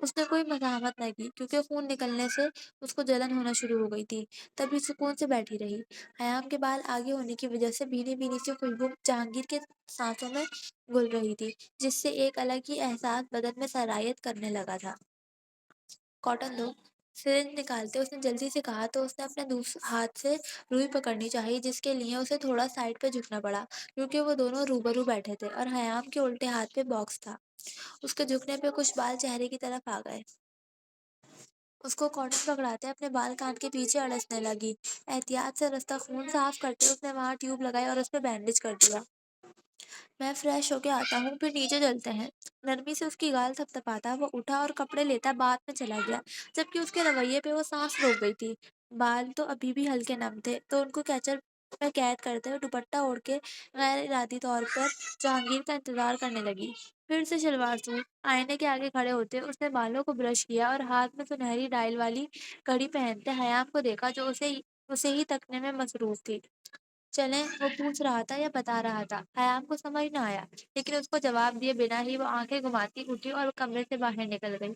اس نے کوئی مزاحمت نہ کی کیونکہ خون نکلنے سے اس کو جلن ہونا شروع ہو گئی تھی۔ تبھی سکون سے بیٹھی رہی۔ حیام کے بال آگے ہونے کی وجہ سے بھینی بھینی سی خوشبو جہانگیر کے سانسوں میں گل رہی تھی، جس سے ایک الگ ہی احساس بدن میں سرایت کرنے لگا تھا۔ کاٹن دو۔ سرنج نکالتے اس نے جلدی سے کہا تو اس نے اپنے ہاتھ سے روئی پکڑنی چاہی، جس کے لیے اسے تھوڑا سائڈ پہ جھکنا پڑا کیونکہ وہ دونوں روبرو بیٹھے تھے اور حیام کے الٹے ہاتھ پہ باکس تھا۔ اس کے جھکنے پہ کچھ بال چہرے کی طرف آ گئے۔ اس کو کاٹن پکڑاتے اپنے بال کان کے پیچھے اڑسنے لگی۔ احتیاط سے رستہ خون صاف کرتے اس نے وہاں ٹیوب لگائی اور اس پہ بینڈیج کر دیا۔ میں فریش ہو کے آتا ہوں، پھر نیچے چلتے ہیں۔ نرمی سے اس کی گال تھپتھپاتا وہ اٹھا اور کپڑے لیتا بعد میں چلا گیا، جبکہ اس کے رویے پہ وہ سانس روک گئی تھی۔ بال تو ابھی بھی ہلکے نم تھے تو ان کو کیچر میں قید کرتے ہوئے دوپٹہ اوڑھ کے غیر ارادی طور پر جہانگیر کا انتظار کرنے لگی۔ پھر سے شلوار سوٹ آئینے کے آگے کھڑے ہوتے اس نے بالوں کو برش کیا اور ہاتھ میں سنہری ڈائل والی گھڑی پہنتے حیام کو دیکھا جو اسے ہی تکنے میں مصروف تھی۔ چلیں، وہ پوچھ رہا تھا یا بتا رہا تھا، حیام کو سمجھ نہ آیا، لیکن اس کو جواب دیے بنا ہی وہ آنکھیں گھماتی اٹھی اور کمرے سے باہر نکل گئی۔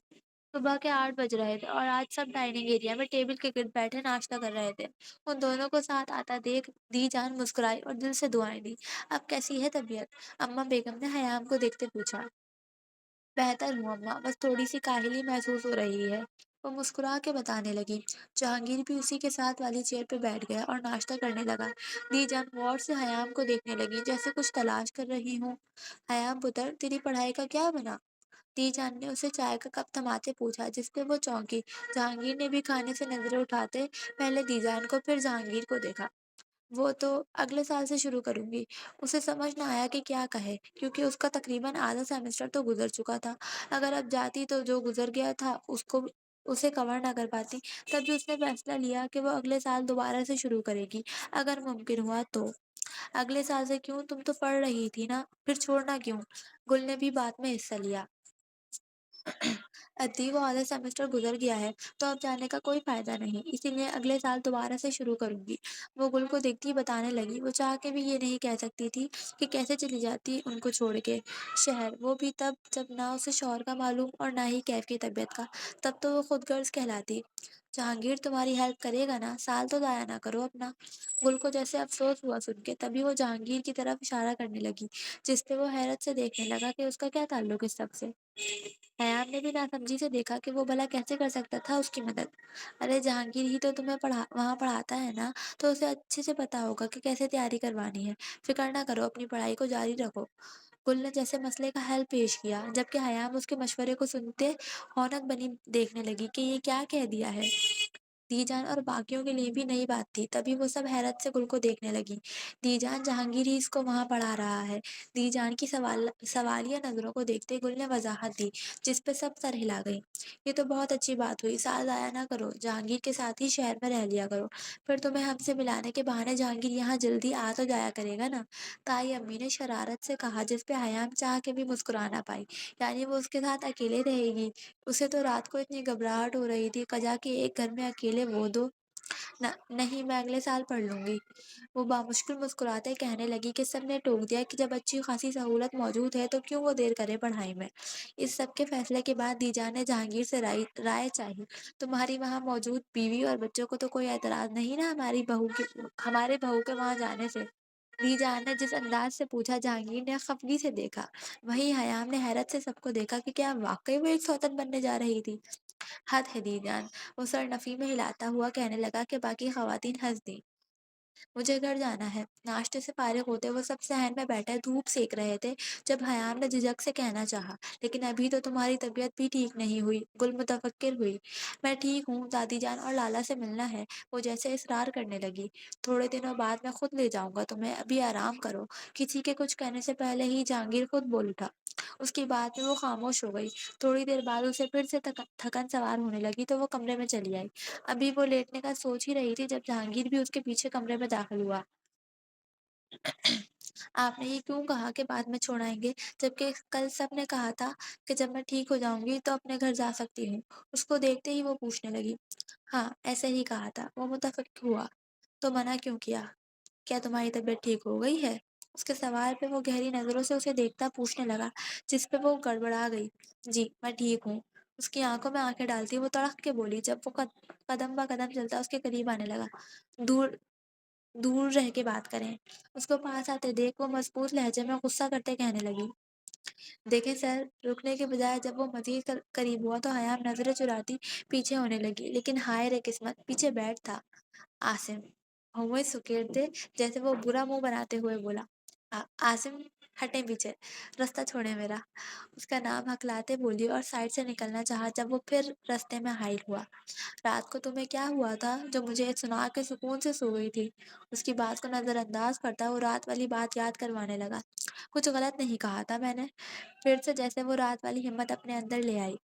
صبح کے 8 بج رہے تھے اور آج سب ڈائننگ ایریا میں ٹیبل کے گرد بیٹھے ناشتہ کر رہے تھے۔ ان دونوں کو ساتھ آتا دیکھ دی جان مسکرائی اور دل سے دعائیں دی۔ اب کیسی ہے طبیعت؟ اماں بیگم نے حیام کو دیکھتے پوچھا۔ بہتر ہوں اماں، بس تھوڑی سی کاہلی محسوس ہو رہی ہے، وہ مسکرا کے بتانے لگی۔ جہانگیر بھی اسی کے ساتھ والی چیئر پہ بیٹھ گیا اور ناشتہ کرنے لگا۔ دی جان غور سے حیام کو دیکھنے لگی جیسے کچھ تلاش کر رہی ہوں۔ حیام پتر، تیری پڑھائی کا کیا بنا؟ دی جان نے اسے چائے کا کپ تھماتے پوچھا، جس پہ وہ چونکی۔ جہانگیر نے بھی کھانے سے نظریں اٹھاتے پہلے دی جان کو پھر جہانگیر کو دیکھا۔ وہ تو اگلے سال سے شروع کروں گی۔ اسے سمجھ نہ آیا کہ کیا کہے کیونکہ اس کا تقریباً آدھا سیمسٹر تو گزر چکا تھا۔ اگر اب جاتی تو جو گزر گیا تھا اسے کور نہ کر پاتی۔ تب بھی اس نے فیصلہ لیا کہ وہ اگلے سال دوبارہ سے شروع کرے گی اگر ممکن ہوا تو۔ اگلے سال سے کیوں؟ تم تو پڑھ رہی تھی نا، پھر چھوڑنا کیوں؟ گل نے بھی بات میں حصہ لیا۔ ادھی، وہ آدھا سیمسٹر گزر گیا ہے تو اب جانے کا کوئی فائدہ نہیں، اسی لیے اگلے سال دوبارہ سے شروع کروں گی، وہ گل کو دیکھتی بتانے لگی۔ وہ چاہ کے بھی یہ نہیں کہہ سکتی تھی کہ کیسے چلی جاتی ان کو چھوڑ کے شہر، وہ بھی تب جب نہ اسے شوہر کا معلوم اور نہ ہی کیف کی طبیعت کا۔ تب تو وہ خود غرض کہلاتی۔ جہانگیر تمہاری ہیلپ کرے گا نا، سال تو ضائع نہ کرو اپنا۔ گل کو جیسے افسوس ہوا سن کے، تبھی وہ جہانگیر کی طرف اشارہ کرنے لگی، جس پہ وہ حیرت سے دیکھنے لگا کہ اس کا کیا تعلق اس سب سے۔ حیام نے بھی ناسمجھی سے دیکھا کہ وہ بھلا کیسے کر سکتا تھا اس کی مدد۔ ارے جہانگیر ہی تو تمہیں وہاں پڑھاتا ہے نا، تو اسے اچھے سے پتا ہوگا کہ کیسے تیاری کروانی ہے، فکر نہ کرو، اپنی پڑھائی کو جاری رکھو۔ گل نے جیسے مسئلے کا حل پیش کیا، جبکہ حیام اس کے مشورے کو سنتے ہونک بنی دیکھنے لگی کہ یہ کیا کہہ دیا ہے۔ دی جان اور باقیوں کے لیے بھی نئی بات تھی، تبھی وہ سب حیرت سے گل کو دیکھنے لگی۔ دی جان، جہانگیر ہی اس کو وہاں پڑھا رہا ہے؟ دی جان کی سوالیہ نظروں کو دیکھتے گل نے وضاحت دی، جس پہ سب سر ہلا گئی۔ یہ تو بہت اچھی بات ہوئی، سال ضائع نہ کرو، جہانگیر کے ساتھ ہی شہر میں رہ لیا کرو، پھر تمہیں ہم سے ملانے کے بہانے جہانگیر یہاں جلدی آ تو جایا کرے گا نا، تائی امی نے شرارت سے کہا، جس پہ حیام چاہ کے بھی مسکرا نہ پائی۔ یعنی وہ اس کے ساتھ اکیلے رہے گی؟ اسے تو رات کو اتنی گھبراہٹ ہو رہی تھی، کجا کے ایک گھر میں اکیلے وہ دو۔ نہیں، میں اگلے سال پڑھ لوں گی، وہ بامشکل مسکراتے کہنے لگی کہ سب نے ٹوک دیا کہ جب اچھی خاصی سہولت موجود ہے تو کیوں وہ دیر کرے پڑھائی میں۔ اس سب کے فیصلے کے بعد دی جان نے جہانگیر سے رائے چاہی۔ تمہاری وہاں موجود بیوی اور بچوں کو تو کوئی اعتراض نہیں نا ہمارے بہو کے وہاں جانے سے؟ دی جان نے جس انداز سے پوچھا، جہانگیر نے خفگی سے دیکھا، وہیں حیام نے حیرت سے سب کو دیکھا کہ کیا واقعی وہ ایک سوتن بننے جا رہی تھی۔ حد ہے دی جان، وہ سر نفی میں ہلاتا ہوا کہنے لگا کہ باقی خواتین ہنس دیں۔ مجھے گھر جانا ہے۔ ناشتے سے فارغ ہوتے وہ سب صحن میں بیٹھے دھوپ سیک رہے تھے جب حیام نے جھجک سے کہنا چاہا، لیکن ابھی تو تمہاری طبیعت بھی ٹھیک نہیں ہوئی۔ گل متفکر ہوئی۔ میں ٹھیک ہوں، دادی جان اور لالا سے ملنا ہے، وہ جیسے اصرار کرنے لگی۔ تھوڑے دنوں بعد میں خود لے جاؤں گا تمہیں، ابھی آرام کرو۔ کسی کے کچھ کہنے سے پہلے ہی جہانگیر خود بول اٹھا۔ اس کی بات میں وہ خاموش ہو گئی۔ تھوڑی دیر بعد اسے پھر سے تھکن سوار ہونے لگی تو وہ کمرے میں چلی آئی۔ ابھی وہ لیٹنے کا سوچ ہی رہی تھی جب جہانگیر بھی اس کے پیچھے کمرے میں داخل ہوا۔ آپ نے یہ کیوں کہا کہ بعد میں چھوڑ آئیں گے، جبکہ کل سب نے کہا تھا کہ جب میں ٹھیک ہو جاؤں گی تو اپنے گھر جا سکتی ہوں؟ اس کو دیکھتے ہی وہ پوچھنے لگی۔ ہاں، ایسے ہی کہا تھا، وہ متفق ہوا۔ تو منع کیوں کیا؟ کیا تمہاری طبیعت ٹھیک ہو گئی ہے؟ اس کے سوال پہ وہ گہری نظروں سے اسے دیکھتا پوچھنے لگا، جس پہ وہ گڑبڑا گئی۔ جی، میں ٹھیک ہوں۔ اس کی آنکھوں میں آنکھیں ڈالتی وہ تڑق کے بولی، جب وہ قدم با قدم چلتا اس کے قریب آنے لگا، دور دور رہ کے بات کریں۔ اس کو پاس آتے دیکھ وہ مضبوط لہجے میں غصہ کرتے کہنے لگی، دیکھیں سر، رکنے کے بجائے جب وہ مزید قریب ہوا تو حیام نظریں چراتی پیچھے ہونے لگی، لیکن ہائے رے قسمت، پیچھے بیٹھ تھا عاصم۔ ہوئے سکیڑتے جیسے وہ برا منہ بناتے ہوئے بولا، عاصم ہٹیں پیچھے، رستہ چھوڑیں میرا۔ اس کا نام ہکلاتے بولی اور سائڈ سے نکلنا چاہا جب وہ پھر رستے میں حائل ہوا۔ رات کو تمہیں کیا ہوا تھا جو مجھے سنا کے سکون سے سو گئی تھی؟ اس کی بات کو نظر انداز کرتا وہ رات والی بات یاد کروانے لگا۔ کچھ غلط نہیں کہا تھا میں نے؟ پھر سے جیسے وہ رات والی ہمت اپنے اندر لے آئی۔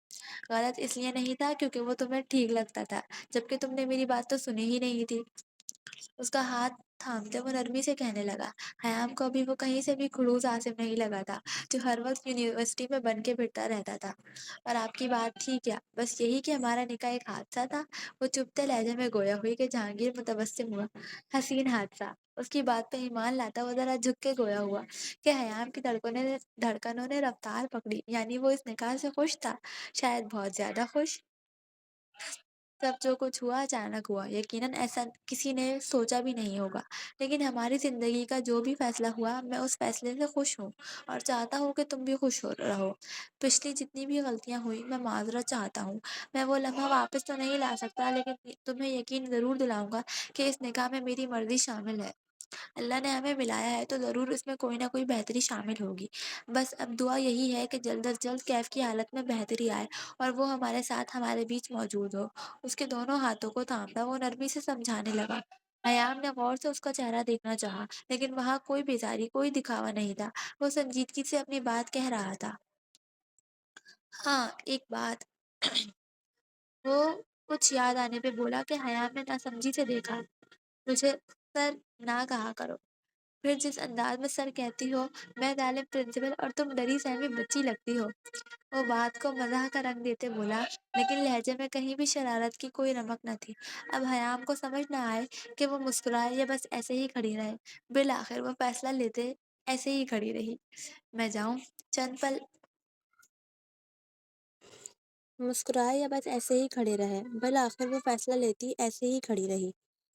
غلط اس لیے نہیں تھا کیونکہ وہ تمہیں ٹھیک لگتا تھا، جبکہ تم نے میری بات تو سنی ہی نہیں تھی۔ اس کا ہاتھ تھامتے وہ نرمی سے کہنے لگا، حیام کو ابھی وہ کہیں سے بھی خلوص عاصم نہیں لگا تھا جو ہر وقت یونیورسٹی میں بن کے پھرتا رہتا تھا۔ اور آپ کی بات تھی کیا؟ بس یہی کہ ہمارا نکاح ایک حادثہ تھا؟ وہ چپتے لہجے میں گویا ہوئی کہ جہانگیر متبسم ہوا۔ حسین حادثہ؟ اس کی بات پہ ایمان لاتا وہ ذرا جھک کے گویا ہوا کہ حیام کی دھڑکنوں نے رفتار پکڑی، یعنی وہ اس نکاح سے خوش تھا، شاید بہت زیادہ خوش۔ سب جو کچھ ہوا اچانک ہوا، یقیناً ایسا کسی نے سوچا بھی نہیں ہوگا، لیکن ہماری زندگی کا جو بھی فیصلہ ہوا میں اس فیصلے سے خوش ہوں اور چاہتا ہوں کہ تم بھی خوش رہو۔ پچھلی جتنی بھی غلطیاں ہوئی میں معذرت چاہتا ہوں۔ میں وہ لمحہ واپس تو نہیں لا سکتا، لیکن تمہیں یقین ضرور دلاؤں گا کہ اس نکاح میں میری مرضی شامل ہے۔ اللہ نے ہمیں ملایا ہے تو ضرور اس میں کوئی نہ کوئی بہتری شامل ہوگی۔ بس اب دعا یہی ہے کہ جلد از جلد کیف کی حالت میں بہتری آئے اور وہ ہمارے ساتھ ہمارے بیچ موجود ہو۔ اس کے دونوں ہاتھوں کو تھامتا وہ نرمی سے سمجھانے لگا۔ حیام نے غور سے اس کا چہرہ دیکھنا چاہا، لیکن وہاں کوئی بیزاری، کوئی دکھاوا نہیں تھا۔ وہ سنجیدگی سے اپنی بات کہہ رہا تھا۔ ہاں، ایک بات۔ وہ کچھ یاد آنے پہ بولا کہ حیام نے ناسمجھی سے دیکھا، مجھے سر نہ کہا کرو۔ پھر جس انداز میں سر کہتی ہو، میں ظالم پرنسپل اور تم ڈری سہمی بچی لگتی ہو۔ وہ بات کو مزاح کا رنگ دیتے بولا، لیکن لہجے میں کہیں بھی شرارت کی کوئی رمق نہ تھی۔ اب حیام کو سمجھ نہ آئے کہ وہ مسکرائے یا بس ایسے ہی کھڑی رہے۔ بالآخر وہ فیصلہ لیتے ایسے ہی کھڑی رہی۔ میں جاؤں؟ چند پل مسکرائے یا بس ایسے ہی کھڑے رہے۔ بالآخر وہ فیصلہ لیتی ایسے ہی کھڑی رہی۔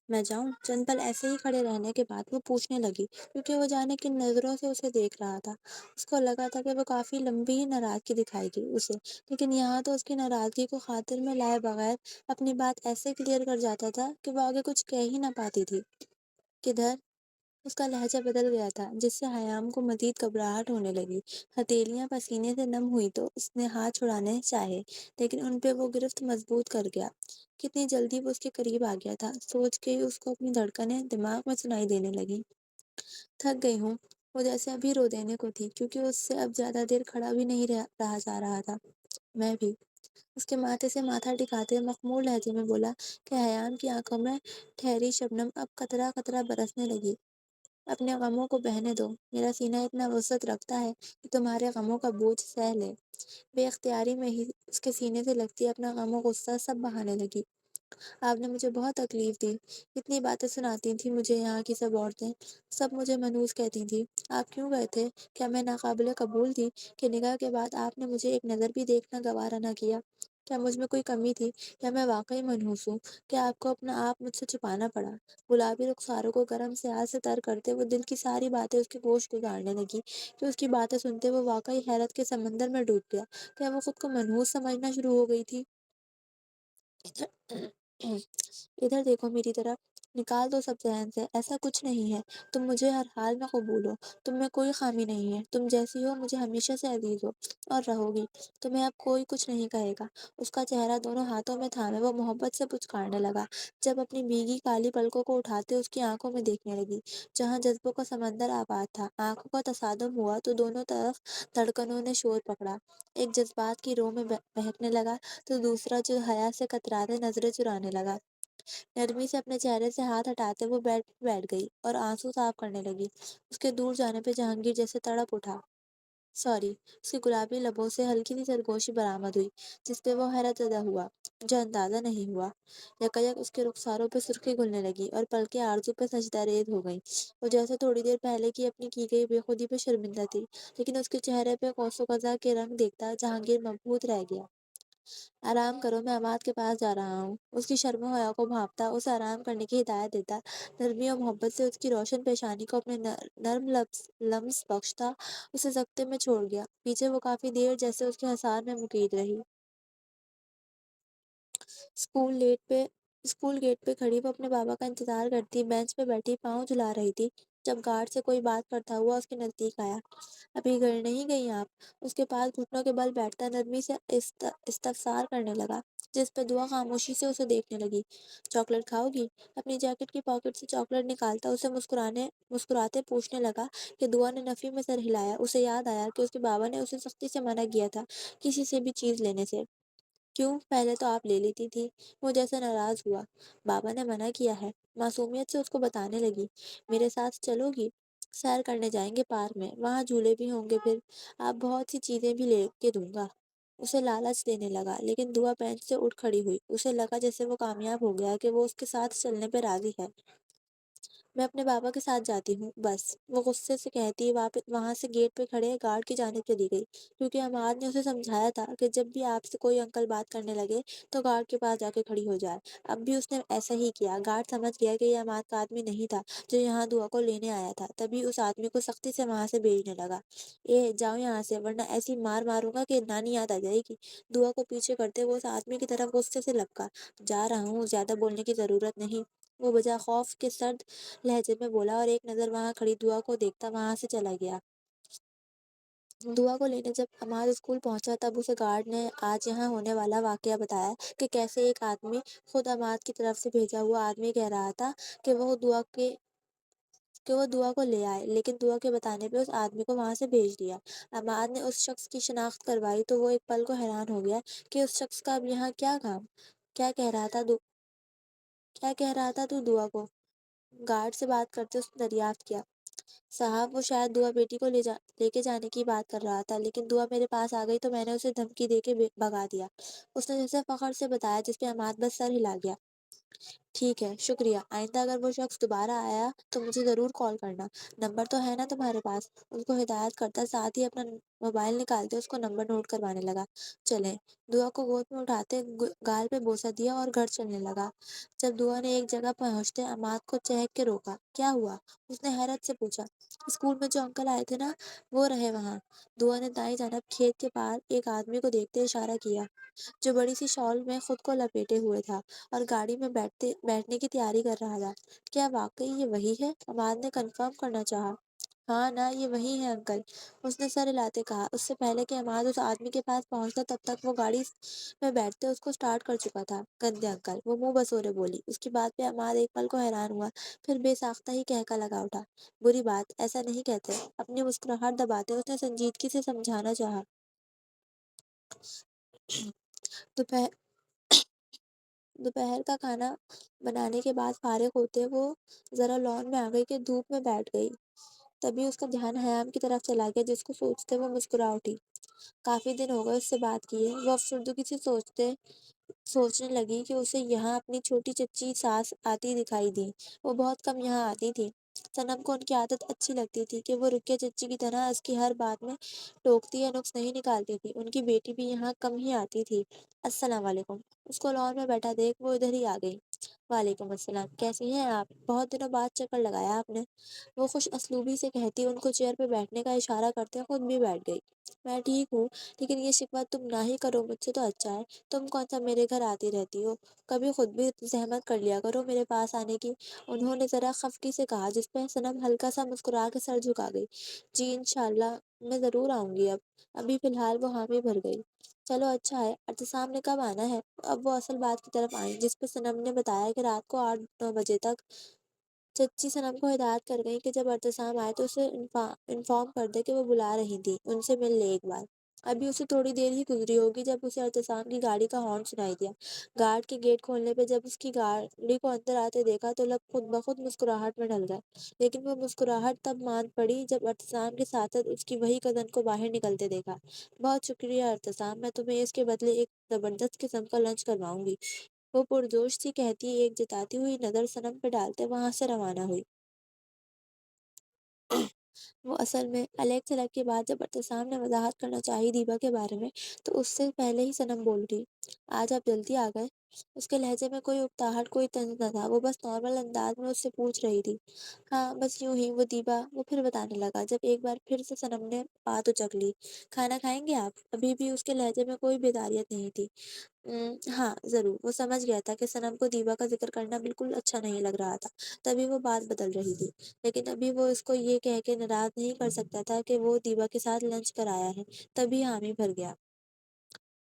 میں جاؤں؟ چند پل ایسے ہی کھڑے رہنے کے بعد وہ پوچھنے لگی، کیونکہ وہ جانے کن نظروں سے اسے دیکھ رہا تھا۔ اس کو لگا تھا کہ وہ کافی لمبی ہی ناراضگی دکھائے گی اسے، لیکن یہاں تو اس کی ناراضگی کو خاطر میں لائے بغیر اپنی بات ایسے کلیئر کر جاتا تھا کہ وہ آگے کچھ کہہ ہی نہ پاتی تھی۔ کدھر؟ اس کا لہجہ بدل گیا تھا، جس سے حیام کو مزید گھبراہٹ ہونے لگی۔ ہتھیلیاں پسینے سے نم ہوئی تو اس نے ہاتھ چھڑانے چاہے، لیکن ان پہ وہ گرفت مضبوط کر گیا۔ کتنی جلدی وہ اس کے قریب آ گیا تھا، سوچ کے ہی اس کو اپنی دھڑکنیں دماغ میں سنائی دینے لگی۔ تھک گئی ہوں۔ وہ جیسے ابھی رو دینے کو تھی، کیونکہ اس سے اب زیادہ دیر کھڑا بھی نہیں رہا جا رہا تھا۔ میں بھی۔ اس کے ماتھے سے ماتھا ٹکاتے مخمور لہجے میں بولا کہ حیام کی آنکھوں میں ٹھہری شبنم اب قطرہ قطرہ برسنے لگی۔ اپنے غموں کو بہنے دو، میرا سینہ اتنا وسعت رکھتا ہے کہ تمہارے غموں کا بوجھ سہ لے۔ بے اختیاری میں ہی اس کے سینے سے لگتی اپنا غم و غصہ سب بہانے لگی۔ آپ نے مجھے بہت تکلیف دی، اتنی باتیں سناتی تھیں مجھے یہاں کی سب عورتیں، سب مجھے منحوس کہتی تھیں۔ آپ کیوں گئے تھے؟ کیا میں ناقابل قبول تھی کہ نکاح کے بعد آپ نے مجھے ایک نظر بھی دیکھنا گوارا نہ کیا؟ کیا مجھ میں کوئی کمی تھی یا میں واقعی منحوس ہوں؟ کیا آپ کو اپنا آپ مجھ سے چھپانا پڑا؟ گلابی رخساروں کو گرم سیاہ سے تر کرتے وہ دل کی ساری باتیں اس کے گوشت گزارنے لگی کہ اس کی باتیں سنتے وہ واقعی حیرت کے سمندر میں ڈوب گیا۔ کیا وہ خود کو منحوس سمجھنا شروع ہو گئی تھی؟ ادھر دیکھو میری طرف، نکال دو سب ذہن سے، ایسا کچھ نہیں ہے۔ تم مجھے ہر حال میں قبول ہو، تم میں کوئی خامی نہیں ہے، تم جیسی ہو مجھے ہمیشہ سے عزیز ہو اور رہو گی۔ تمہیں اب کوئی کچھ نہیں کہے گا۔ اس کا چہرہ دونوں ہاتھوں میں تھامے وہ محبت سے پچکارنے لگا، جب اپنی بھیگی کالی پلکوں کو اٹھاتے اس کی آنکھوں میں دیکھنے لگی، جہاں جذبوں کا سمندر آباد تھا۔ آنکھوں کا تصادم ہوا تو دونوں طرف دھڑکنوں نے شور پکڑا، ایک جذبات کی رو میں بہکنے لگا تو دوسرا جو حیا سے کتراتے نظریں چرانے لگا۔ نرمی سے اپنے چہرے سے ہاتھ ہٹاتے وہ بیٹھ گئی اور آنسو صاف کرنے لگی۔ اس کے دور جانے پہ جہانگیر جیسے تڑپ اٹھا۔ سوری۔ اس کی گلابی لبوں سے ہلکی سی سرگوشی برآمد ہوئی، جس پہ وہ حیرت زدہ ہوا، جو اندازہ نہیں ہوا۔ یکایک اس کے رخساروں پہ سرخی گھلنے لگی اور پلکیں آرزو پہ سجدہ ریز ہو گئیں۔ وہ جیسے تھوڑی دیر پہلے کی اپنی کی گئی بے خودی پہ شرمندہ تھی، لیکن اس کے چہرے پہ قوس و قزح کے رنگ دیکھتا جہانگیر مبہوت رہ گیا۔ آرام کرو، میں عماد کے پاس جا رہا ہوں۔ اس کی شرم و حیا کو بھانپتا اسے آرام کرنے کی ہدایت دیتا، نرمی اور محبت سے اس کی روشن پیشانی کو اپنے نرم لمس بخشتا، اسے سکتے میں چھوڑ گیا۔ پیچھے وہ کافی دیر جیسے اس کے حصار میں مقید رہی۔ اسکول گیٹ پہ کھڑی وہ اپنے بابا کا انتظار کرتی، بینچ پہ بیٹھی پاؤں جھلا رہی تھی، جب گارڈ سے کوئی بات کرتا ہوا اس کے نزدیک آیا۔ ابھی گھر نہیں گئی آپ؟ اس کے پاس گھٹنوں کے بل بیٹھتا نرمی سے استفسار کرنے لگا، جس پہ دعا خاموشی سے اسے دیکھنے لگی۔ چاکلیٹ کھاؤ گی؟ اپنی جیکٹ کی پاکٹ سے چاکلیٹ نکالتا اسے مسکراتے پوچھنے لگا کہ دعا نے نفی میں سر ہلایا۔ اسے یاد آیا کہ اس کے بابا نے اسے سختی سے منع کیا تھا کسی سے بھی چیز لینے سے۔ کیوں؟ پہلے تو آپ لے لیتی تھی۔ وہ جیسے ناراض ہوا۔ بابا نے منع کیا ہے۔ معصومیت سے اس کو بتانے لگی، میرے ساتھ چلو گی؟ سیر کرنے جائیں گے پارک میں، وہاں جھولے بھی ہوں گے، پھر آپ بہت سی چیزیں بھی لے کے دوں گا۔ اسے لالچ دینے لگا، لیکن دعا بینچ سے اٹھ کھڑی ہوئی۔ اسے لگا جیسے وہ کامیاب ہو گیا، کہ وہ اس کے ساتھ چلنے پہ راضی ہے۔ میں اپنے بابا کے ساتھ جاتی ہوں بس، وہ غصے سے کہتی وہاں سے گیٹ پہ کھڑے گارڈ کی جانب چلی گئی، کیونکہ عماد نے اسے سمجھایا تھا کہ جب بھی آپ سے کوئی انکل بات کرنے لگے تو گارڈ کے پاس جا کے کھڑی ہو جائے۔ اب بھی اس نے ایسا ہی کیا۔ گارڈ سمجھ گیا کہ یہ عماد کا آدمی نہیں تھا جو یہاں دعا کو لینے آیا تھا، تبھی اس آدمی کو سختی سے وہاں سے بھیجنے لگا۔ جاؤ یہاں سے، ورنہ ایسی مار ماروں گا کہ نانی یاد آ جائے گی۔ دعا کو پیچھے کرتے وہ اس آدمی کی طرف غصے سے لپکا، جا رہا ہوں، زیادہ بولنے کی ضرورت نہیں، وہ بجا خوف کے سرد لہجے میں بولا، اور ایک نظر وہاں کھڑی دعا کو دیکھتا وہاں سے چلا گیا۔ دعا کو لینے جب عماد اسکول پہنچا تب اسے گارڈ نے آج یہاں ہونے والا واقعہ بتایا، کہ کیسے ایک آدمی، خود عماد کی طرف سے بھیجا ہوا آدمی، کہہ رہا تھا کہ وہ دعا کو لے آئے، لیکن دعا کے بتانے پہ اس آدمی کو وہاں سے بھیج دیا۔ عماد نے اس شخص کی شناخت کروائی تو وہ ایک پل کو حیران ہو گیا کہ اس شخص کا اب یہاں کیا کام۔ کیا کہہ رہا تھا تو دعا کو گارڈ سے بات کرتے اس نے دریافت کیا۔ صاحب، وہ شاید دعا بیٹی کو لے کے جانے کی بات کر رہا تھا، لیکن دعا میرے پاس آ گئی تو میں نے اسے دھمکی دے کے بھگا دیا، اس نے جیسے فخر سے بتایا، جس پہ عماد بس سر ہلا گیا۔ ٹھیک ہے، شکریہ، آئندہ اگر وہ شخص دوبارہ آیا تو مجھے ضرور کال کرنا، نمبر تو ہے نا تمہارے پاس؟ اس کو ہدایت کرتا ساتھ ہی اپنا موبائل نکالتے اس کو نمبر نوٹ کروانے لگا۔ چلیں۔ دعا کو گود میں اٹھاتے گال پہ بوسہ دیا اور گھر چلنے لگا۔ جب دعا نے ایک جگہ پہنچتے عماد کو چہک کے روکا۔ کیا ہوا؟ اس نے حیرت سے پوچھا۔ اسکول میں جو انکل آئے تھے نا، وہ رہے وہاں۔ دعا نے دائیں جانب کھیت کے پار ایک آدمی کو دیکھتے اشارہ کیا، جو بڑی سی شال میں خود کو لپیٹے ہوئے تھا اور گاڑی میں بیٹھنے کی تیاری کر رہا تھا۔ کیا واقعی یہ وہی ہے؟ عماد نے کنفرم کرنا چاہا۔ ہاں نا، یہ وہی ہے انکل، اس نے سر ہلاتے کہا۔ اس سے پہلے کہ عماد اس آدمی کے پاس پہنچتا تب تک وہ گاڑی میں بیٹھتے اس کو سٹارٹ کر چکا تھا۔ گندے انکل، وہ منہ بسورے بولی۔ اس کی بات پہ عماد ایک پل کو حیران ہوا، پھر بے ساختہ ہی کہکا لگا اٹھا۔ بری بات، ایسا نہیں کہتے، اپنی مسکراہٹ دباتے اس نے سنجیدگی سے سمجھانا چاہا۔ دوپہر دوپہر کا کھانا بنانے کے بعد فارغ ہوتے وہ ذرا لان میں آ گئی کہ دھوپ میں بیٹھ گئی، تبھی اس کا دھیان حیام کی طرف چلا گیا، جس کو سوچتے وہ مسکرا اٹھی۔ کافی دن ہو گئے اس سے بات کیے، وہ افسردگی سے سوچنے لگی کہ اسے یہاں اپنی چھوٹی چچی ساس آتی دکھائی دی، وہ بہت کم یہاں آتی تھی۔ صنم کو ان کی عادت اچھی لگتی تھی کہ وہ رکیہ چچی کی طرح اس کی ہر بات میں ٹوکتی یا نقص نہیں نکالتی تھی۔ ان کی بیٹی بھی یہاں کم ہی آتی تھی۔ السلام علیکم، اس کو لان میں بیٹھا دیکھ وہ ادھر ہی آ گئی۔ وعلیکم السلام، کیسی ہیں آپ؟ بہت دنوں بعد چکر لگایا آپ نے، وہ خوش اسلوبی سے کہتی ان کو چیئر پہ بیٹھنے کا اشارہ کرتے خود بھی بیٹھ گئی۔ میں ٹھیک ہوں، لیکن یہ شکوہ تم نہ ہی کرو مجھ سے تو اچھا ہے، تم کون سا میرے گھر آتی رہتی ہو، کبھی خود بھی زحمت کر لیا کرو میرے پاس آنے کی، انہوں نے ذرا خفگی سے کہا، جس پہ صنم ہلکا سا مسکرا کے سر جھکا گئی۔ جی انشاءاللہ، میں ضرور آؤں گی، ابھی فی الحال وہ حامی بھر گئی۔ چلو اچھا ہے، اعتصام نے کب آنا ہے؟ اب وہ اصل بات کی طرف آئیں، جس پہ صنم نے بتایا کہ رات کو 8-9 بجے تک۔ چچی صنم کو ہدایت کر گئی کہ جب اعتصام آئے تو اسے انفارم کر دے کہ وہ بلا رہی تھی، ان سے مل لے ایک بار۔ ابھی اسے تھوڑی دیر ہی گزری ہوگی جب اسے اعتصام کی گاڑی کا ہارن سنائی دیا۔ گارڈ کے گیٹ کھولنے پہ جب اس کی گاڑی کو اندر آتے دیکھا تو لب خود بخود مسکراہٹ میں ڈھل گئے، لیکن وہ مسکراہٹ تب مان پڑی جب اعتصام کے ساتھ اس کی وہی کزن کو باہر نکلتے دیکھا۔ بہت شکریہ اعتصام، میں تمہیں اس کے بدلے ایک زبردست قسم کا لنچ کرواؤں گی، وہ پرجوش سی کہتی ایک جتاتی ہوئی نظر صنم پہ ڈالتے وہاں سے روانہ ہوئی۔ وہ اصل میں الیگ تھلگ کے بعد جب ارتسام نے وضاحت کرنا چاہی دیبا کے بارے میں تو اس سے پہلے ہی صنم بول اٹھی۔ آج آپ جلدی آ گئے؟ اس کے لہجے میں کوئی اکتاہٹ کوئی طنز نہ تھا، وہ بس نارمل انداز میں اس سے پوچھ رہی تھی۔ ہاں بس یوں ہی، وہ پھر بتانے لگا جب ایک بار پھر سے صنم نے بات اچک لی۔ کھانا کھائیں گے آپ؟ ابھی بھی اس کے لہجے میں کوئی بیداریت نہیں تھی۔ ہاں ضرور۔ وہ سمجھ گیا تھا کہ صنم کو دیبا کا ذکر کرنا بالکل اچھا نہیں لگ رہا تھا، تبھی وہ بات بدل رہی تھی، لیکن ابھی وہ اس کو یہ کہہ کے ناراض نہیں کر سکتا تھا کہ وہ دیبا کے ساتھ لنچ پر آیا ہے، تبھی حامی بھر گیا۔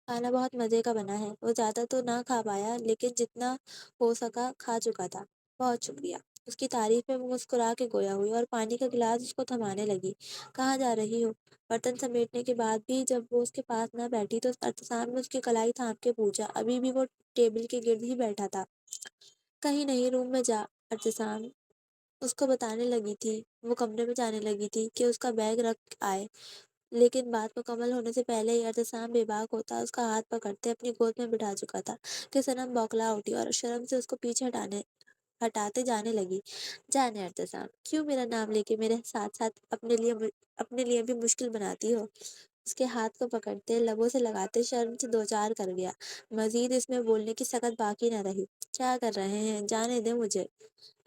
کھانا بہت مزے کا بنا ہے۔ وہ زیادہ تو نہ کھا پایا لیکن جتنا ہو سکا کھا چکا تھا۔ بہت شکریہ۔ اس کی تعریف میں وہ مسکرا کے گویا ہوئی اور پانی کا گلاس اس کو تھمانے لگی۔ کہاں جا رہی ہو؟ برتن سمیٹنے کے بعد بھی جب وہ اس کے پاس نہ بیٹھی تو ارتسام نے اس کی کلائی تھام کے پوچھا۔ ابھی بھی وہ ٹیبل کے گرد ہی بیٹھا تھا۔ کہیں نہیں، روم میں جا۔ ارتسام اس کو بتانے لگی تھی، وہ کمرے میں جانے لگی تھی کہ اس کا بیگ رکھ آئے، لیکن بات مکمل ہونے سے پہلے ہی ارتسام بے باک ہوتا اس کا ہاتھ پکڑتے اپنی گود میں بٹھا چکا تھا کہ صنم بوکھلا اٹھی اور شرم سے اس کو پیچھے ہٹاتے جانے لگی۔ جانے ارتسام، کیوں میرا نام لے کے میرے ساتھ ساتھ اپنے لیے بھی مشکل بناتی ہو؟ اس کے ہاتھ کو پکڑتے لبوں سے لگاتے شرم سے دوچار کر گیا۔ مزید اس میں بولنے کی سکت باقی نہ رہی۔ کیا کر رہے ہیں؟ جانے دیں مجھے۔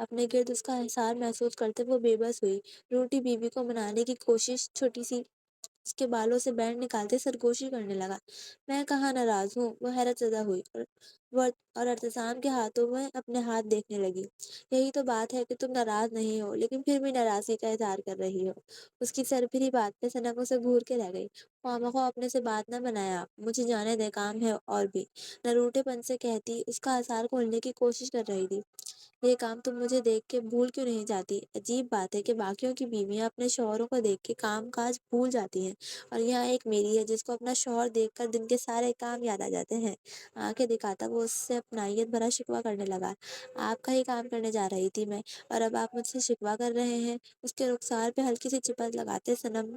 اپنے گرد اس کا حصار محسوس کرتے وہ بے بس ہوئی۔ روٹی بیوی کو منانے کی کوشش، چھوٹی سی اس کے بالوں سے بینڈ نکالتے سرگوشی کرنے لگا۔ میں کہاں ناراض ہوں؟ وہ حیرت زدہ ہوئی اور ارتسام کے ہاتھوں میں اپنے ہاتھ دیکھنے لگی۔ یہی تو بات ہے کہ تم ناراض نہیں ہو لیکن پھر بھی ناراضگی کا اظہار کر رہی ہو۔ اس کی سرپھری بات پہ صنم اسے گھور کے رہ گئی۔ خواہ اپنے سے بات نہ بنایا، مجھے جانے دے، کام ہے اور بھی۔ نروٹے پن سے کہتی اس کا حصار کھولنے کی کوشش کر رہی تھی۔ یہ کام تم مجھے دیکھ کے بھول کیوں نہیں جاتی؟ عجیب بات ہے کہ باقیوں کی بیویاں اپنے شوہروں کو دیکھ کے کام کاج بھول جاتی ہیں، اور یہاں ایک میری ہے جس کو اپنا شوہر دیکھ کر دن کے سارے کام یاد آ جاتے ہیں۔ آنکھیں دکھاتا وہ اس سے اپنائیت بھرا شکوہ کرنے لگا۔ آپ کا ہی کام کرنے جا رہی تھی میں، اور اب آپ مجھ سے شکوہ کر رہے ہیں؟ اس کے رخسار پہ ہلکی سی چپت لگاتے صنم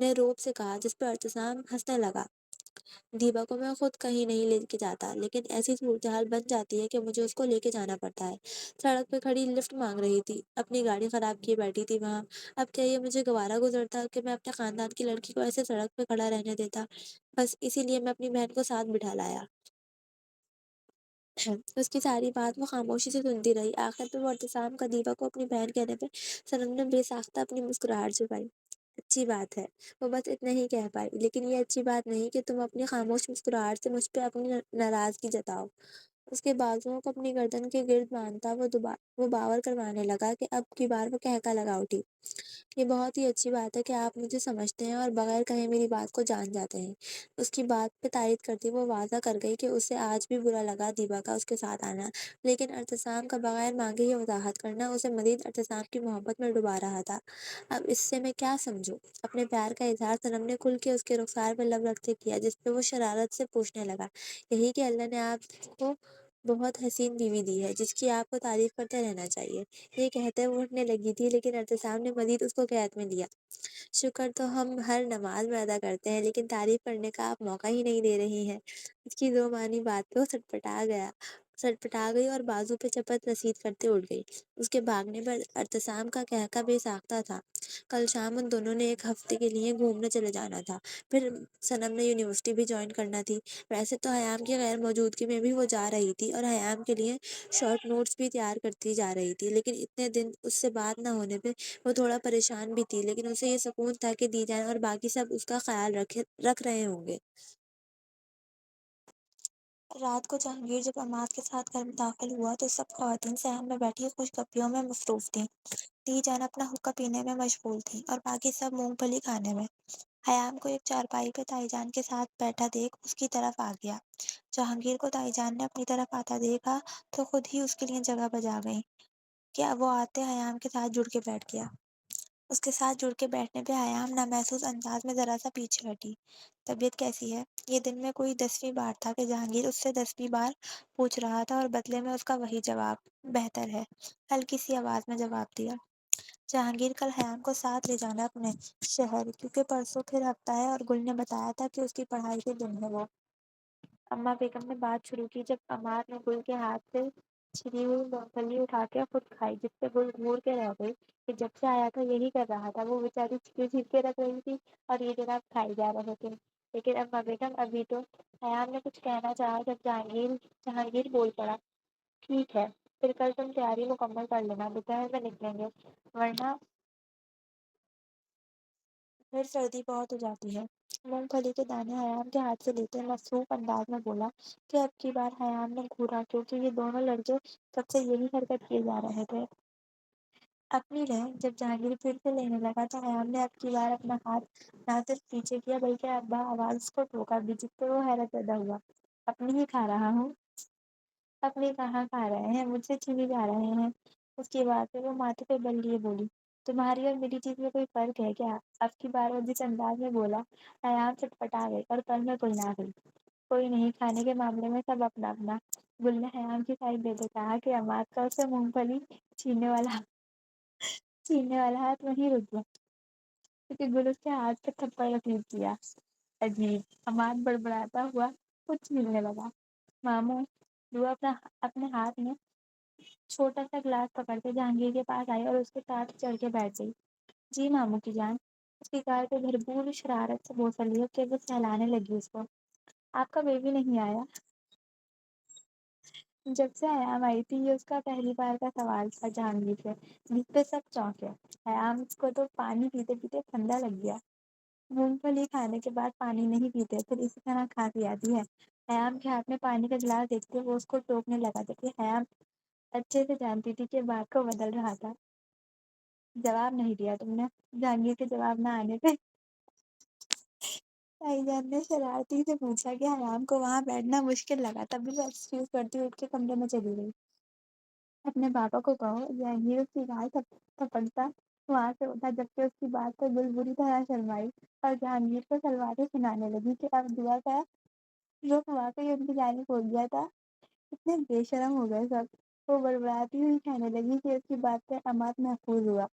نے روب سے کہا، جس پہ ارتسام ہنسنے لگا۔ دیبا کو میں خود کہیں نہیں لے کے جاتا، لیکن ایسی صورتحال بن جاتی ہے کہ مجھے اس کو لے کے جانا پڑتا ہے۔ سڑک پہ کھڑی لفٹ مانگ رہی تھی، اپنی گاڑی خراب کیے بیٹھی تھی وہاں۔ اب کیا یہ مجھے گوارا گزرتا کہ میں اپنے خاندان کی لڑکی کو ایسے سڑک پہ کھڑا رہنے دیتا؟ بس اسی لیے میں اپنی بہن کو ساتھ بٹھا لایا۔ اس کی ساری بات وہ خاموشی سے سنتی رہی۔ آخر پہ وہ ارتسام کا دیبا کو اپنی بہن کہنے پہ صنم نے بے ساختہ اپنی مسکراہٹ چھپائی۔ اچھی بات ہے، وہ بس اتنا ہی کہہ پائی، لیکن یہ اچھی بات نہیں کہ تم اپنی خاموش مسکراہٹ سے مجھ پہ اپنی ناراضگی جتاؤ۔ اس کے بازوؤں کو اپنی گردن کے گرد باندھتا وہ باور کروانے لگا کہ اب کی بار وہ کہکا لگا اٹھی۔ یہ بہت ہی اچھی بات ہے کہ آپ مجھے سمجھتے ہیں اور بغیر کہے میری بات کو جان جاتے ہیں۔ اس کی بات پہ تائید کرتی وہ واضح کر گئی کہ اسے آج بھی برا لگا دیبا کا اس کے ساتھ آنا، لیکن ارتسام کا بغیر مانگے یہ وضاحت کرنا اسے مزید ارتسام کی محبت میں ڈبا رہا تھا۔ اب اس سے میں کیا سمجھوں؟ اپنے پیار کا اظہار صنم نے کھل کے اس کے رخسار پہ لب رکھتے کیا، جس پہ وہ شرارت سے پوچھنے لگا، یہی کہ اللہ نے آپ کو بہت حسین بیوی دی ہے جس کی آپ کو تعریف کرتے رہنا چاہیے؟ یہ کہتے وہ اٹھنے لگی تھی، لیکن ارتسام نے مزید اس کو قید میں لیا۔ شکر تو ہم ہر نماز میں ادا کرتے ہیں، لیکن تعریف کرنے کا آپ موقع ہی نہیں دے رہی ہیں۔ اس کی دو معنی بات پہ وہ سٹپٹا گئی اور بازو پہ چپت رسید کرتے اٹھ گئی۔ اس کے بھاگنے پر ارتسام کا کہکا بے ساختہ تھا۔ کل شام ان دونوں نے ایک ہفتے کے لیے گھومنے چلے جانا تھا، پھر صنم نے یونیورسٹی بھی جوائن کرنا تھی۔ ویسے تو حیام کی غیر موجودگی میں بھی وہ جا رہی تھی اور حیام کے لیے شارٹ نوٹس بھی تیار کرتی جا رہی تھی، لیکن اتنے دن اس سے بات نہ ہونے پہ وہ تھوڑا پریشان بھی تھی، لیکن اسے یہ سکون تھا کہ دی جان اور باقی سب اس کا خیال رکھ رہے ہوں گے۔ رات کو جہانگیر جب عماد کے ساتھ گھر میں داخل ہوا تو سب خواتین صحن میں بیٹھی خوش گپیوں میں مصروف تھیں۔ دی جان اپنا حقہ پینے میں مشغول تھیں اور باقی سب مونگ پھلی کھانے میں۔ حیام کو ایک چارپائی پہ تائی جان کے ساتھ بیٹھا دیکھ اس کی طرف آ گیا۔ جہانگیر کو تائی جان نے اپنی طرف آتا دیکھا تو خود ہی اس کے لیے جگہ بجا گئی کہ وہ آتے حیام کے ساتھ جڑ کے بیٹھ گیا۔ اس کے ساتھ جڑ کے بیٹھنے پہ حیام نامحسوس انداز میں ذرا سا پیچھے ہٹی۔ طبیعت کیسی ہے؟ یہ دن میں کوئی 10ویں بار تھا کہ جہانگیر اس سے 10ویں بار پوچھ رہا تھا اور بدلے میں اس کا وہی جواب، بہتر ہے، ہلکی سی آواز میں جواب دیا۔ جہانگیر کل حیام کو ساتھ لے جانا اپنے شہر، کیونکہ پرسوں پھر ہفتہ ہے اور گل نے بتایا تھا کہ اس کی پڑھائی کے دن ہے۔ وہ اما بیگم نے بات شروع کی جب عماد نے گل کے ہاتھ سے چھری ہوئی مونگ پھلی اٹھا کے خود کھائی، جس سے گل گھور کے رہ گئی کہ جب سے آیا تھا یہی کر رہا تھا۔ وہ بیچاری چھپے چھپ رکھ رہی تھی اور یہ جناب کھائی جا رہے تھے۔ لیکن اما بیگم ابھی تو ایان نے کچھ کہنا چاہا جب جہانگیر بول پڑا، ٹھیک ہے، پھر کل تم تیاری مکمل کر لینا، دوپہر میں نکلیں گے، ورنہ پھر سردی بہت ہو جاتی ہے۔ مونگ پھلی کے دانے حیام کے ہاتھ سے لیتے مصروف انداز میں بولا کہ اب کی بار حیام نے گھورا کیونکہ یہ دونوں لڑکے کب سے یہی حرکت کیے جا رہے تھے۔ اپنی رہ جب جہانگیر پھر سے لینے لگا تو حیام نے اب کی بار اپنا ہاتھ نہ صرف پیچھے کیا بلکہ ابا آواز کو ٹوکا بھی، جس سے وہ حیرت پیدا ہوا۔ اپنی ہی کھا رہا ہوں؟ اپنی کہاں کھا رہے ہیں، مجھ سے چھینی جا رہے ہیں۔ اس کی بات پہ وہ ماتھے پہ بل لیے بولی، تمہاری اور میری چیز میں کوئی فرق ہے کیا؟ اب کی بار وہ جس انداز میں بولا، حیام چٹپٹا گئی اور پل میں کل نہ گئی۔ کوئی نہیں، کھانے کے معاملے میں سب اپنا اپنا۔ گل نے حیام کی سائڈ دیتے کہا کہ اماد کا اسے مونگ پھلی چھیننے والا ہاتھ وہیں رک گیا کیونکہ گل اس کے ہاتھ پہ تھپڑ لگی دیا۔ عجیب، اماد بڑبڑاتا ہوا کچھ چھیلنے لگا۔ ماموں، وہ اپنے ہاتھ میں چھوٹا سا گلاس پکڑ کے جہانگیر کے پاس آئی اور اس کے ساتھ چڑھ کے بیٹھ گئی۔ جی ماموں کی جان، اس کی گال پہ بھرپور شرارت سے بوسہ لیا کہ وہ سہلانے لگی اس کو۔ آپ کا بیبی نہیں آیا؟ جب سے حیام آئی تھی یہ اس کا پہلی بار کا سوال تھا جہانگیر سے، جس پہ سب چونکے۔ حیام کو تو پانی پیتے پیتے ٹھنڈا لگ گیا۔ مونگ پھلی کھانے کے بعد پانی نہیں پیتے، پھر اسی طرح کھانسی آتی ہے۔ حیام کے ہاتھ میں پانی کا گلاس دیکھتے وہ اس کو ٹوکنے لگا، جبکہ حیام اچھے سے جانتی تھی کہ بات کو بدل رہا تھا۔ جواب نہیں دیا تم نے؟ جہانگیر کے جواب نہ آنے پہ تائی جان نے شرارتی سے پوچھا کہ حیام کو وہاں بیٹھنا مشکل لگا، تب بھی وہ ایکسکیوز کرتی اٹھ کے کمرے میں چلی گئی۔ اپنے پاپا کو کہو۔ جہانگیر اس کی گال تھپڑتا وہاں سے اٹھا، جبکہ اس کی بات سے گل بری طرح شرمائی اور جہانگیر کو سلواریں سنانے لگی کہ اب دعا کا رخ واقعی ان کی جانب ہو گیا تھا۔ اتنے بے شرم ہو گئے سب۔ وہ بڑبڑاتی ہوئی کہنے لگی کہ اس کی بات سے اماد محفوظ ہوا۔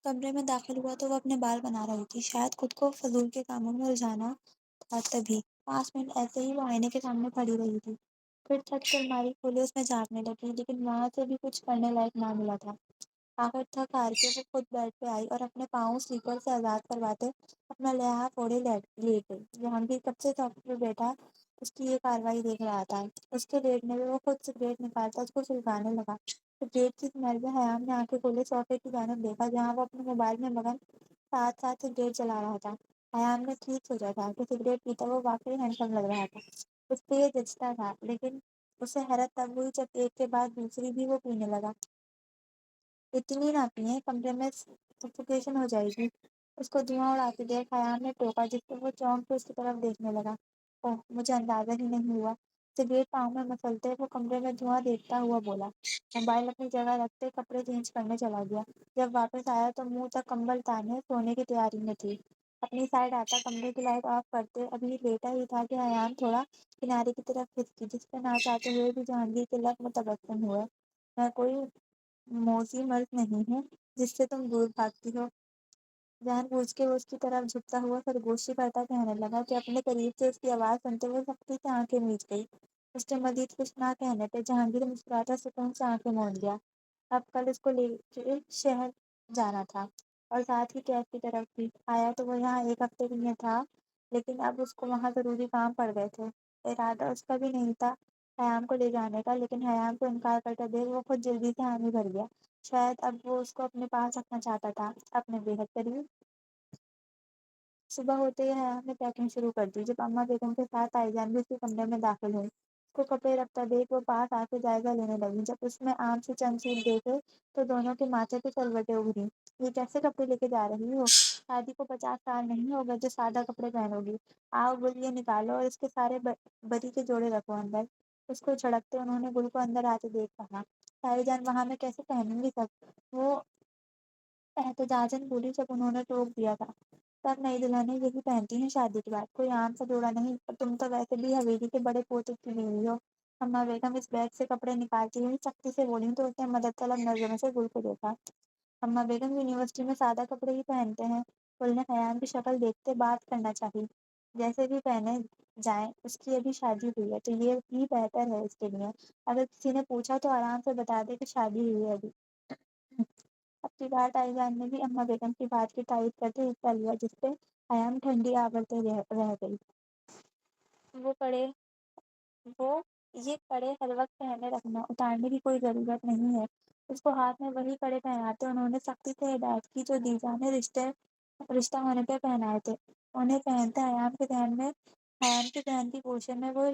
کمرے میں داخل ہوا تو وہ اپنے بال بنا رہی تھی، شاید خود کو فضول کے کاموں میں رجھانا تھا۔ تبھی 5 منٹ ایسے ہی وہ آئینے کے سامنے کھڑی رہی تھی، پھر چھت کی الماری کھولی اس میں جھانکنے لگی، لیکن وہاں سے بھی کچھ کرنے لائق نہ ملا تھا۔ آخر تھک ہار کے وہ خود بیڈ پہ آئی اور اپنے پاؤں سلیپر سے آزاد کرواتے اپنا لحاف اوڑھے لیٹ گئی۔ جہانگیر کب سے صوفے پہ بیٹھا اس کی یہ کارروائی دیکھ رہا تھا۔ اس کے لیٹنے پہ وہ خود سگریٹ نکالتا اس کو سلگانے لگا۔ سگریٹ کی اسمیل میں حیام نے آنکھیں کھولے صوفے کی جانب دیکھا، جہاں وہ اپنے موبائل میں مگن ساتھ ساتھ سگریٹ جلا رہا تھا۔ حیام نے ٹھیک سوچا تھا کہ سگریٹ پیتا وہ واقعی ہینڈسم لگ رہا تھا، اس پہ یہ جچتا تھا، لیکن اسے حیرت تب ہوئی جب ایک کے بعد دوسری بھی وہ پینے لگا۔ اتنی نہ پیئے، کمرے میں سفوکیشن ہو جائے گی۔ اس کو دھواں اڑاتے دیکھ حیام نے ٹوکا، جس سے وہ چونک کے اس کی طرف دیکھنے لگا۔ اوہ، مجھے اندازہ ہی نہیں ہوا۔ سگریٹ پاؤں میں مسلتے وہ کمرے میں دھواں دیکھتا ہوا بولا۔ موبائل اپنی جگہ رکھتے کپڑے چینج کرنے چلا گیا۔ جب واپس آیا تو منہ تک کمبل تانے سونے کی تیاری میں تھی۔ اپنی سائڈ آتا کمرے کی لائٹ آف کرتے ابھی لیٹا ہی تھا کہ حیام تھوڑا کنارے کی طرف کھسکی، جس پہ نہ چاہتے ہوئے بھی جہانگیر کے لب متبسم ہوئے۔ میں کوئی موذی مرض نہیں ہوں جس سے تم دور بھاگتی ہو۔ جان بوجھ کے وہ اس کی طرف جھکتا ہوا سرگوشی کرتا کہنے لگا کہ اپنے قریب سے اس کی آواز سنتے ہوئے سختی سے آنکھیں میچ گئی۔ اس کے مزید کچھ نہ کہنے پہ جہانگیر مسکراتا سکون سے آنکھیں موند گیا۔ اب کل اس کو لے کے شہر جانا تھا اور ساتھ ہی کیف کی طرف بھی۔ آیا تو وہ یہاں 1 ہفتے کے لیے تھا، لیکن اب اس کو وہاں ضروری کام پڑ گئے تھے۔ ارادہ اس کا بھی نہیں تھا حیام کو لے جانے کا، لیکن حیام کو انکار کرتا دیکھ وہ خود جلدی سے حامی بھر گیا۔ شاید اب وہ اس کو اپنے پاس رکھنا چاہتا تھا، اپنے بے حد قریب۔ صبح ہوتے ہی حیام نے پیکنگ شروع کر دی۔ جب اما بیگم کے ساتھ تائی جان بھی اس کے کمرے میں داخل ہوئی، اس کو کپڑے رکھتا دیکھ وہ پاس آ کے جائزہ لینے لگی۔ جب اس میں عام سے چند سوٹ دیکھے تو دونوں کے ماتھے پہ سلوٹیں ابھری۔ یہ کیسے کپڑے لے کے جا رہی ہو؟ شادی کو 50 سال نہیں ہو گئے جو سادہ کپڑے پہنو گی۔ آؤ گل، یہ نکالو اور اس کے سارے بری کے جوڑے رکھو اندر۔ اس کو جھڑکتے انہوں نے گل کو اندر آتے دیکھ کہا، تائی جان وہاں میں کیسے پہنوں گی سب؟ وہ احتجاجاً بولی جب انہوں نے ٹوک دیا تھا، سب نئی دلہنیں یہی پہنتی ہیں شادی کے بعد، کوئی عام سا جوڑا نہیں، اور تم تو ویسے بھی حویلی کے بڑے پوتے کی بیوی ہو۔ اما بیگم اس بیگ سے کپڑے نکالتی ہوئی سختی سے بولی تو اس نے مدد طلب نظروں سے گل کو دیکھا۔ اما بیگم یونیورسٹی میں سادہ کپڑے ہی پہنتے ہیں۔ گل نے حیام کی شکل دیکھتے بات کرنا چاہی، جیسے بھی پہنے جائیں، اس کی ابھی شادی ہوئی ہے تو یہ بھی بہتر ہے اس کے لیے۔ اگر کسی نے پوچھا تو آرام سے بتا دے کہ شادی ہوئی ہے ابھی۔ اب کی بار تائی جان نے بھی اماں بیگم کی بات کی تائید کرتے حصہ لیا، جس پہ ایان ٹھنڈی آورتے رہ گئی۔ وہ پڑے وہ یہ کڑے ہر وقت پہنے رکھنا، اتارنے کی کوئی ضرورت نہیں ہے۔ اس کو ہاتھ میں وہی کڑے پہناتے انہوں نے سختی سے ہدایت کی جو دیجا نے رشتہ ہونے پہ پہنائے تھے۔ انہیں پہنتے حیام کے ذہن کی گوشے میں وہ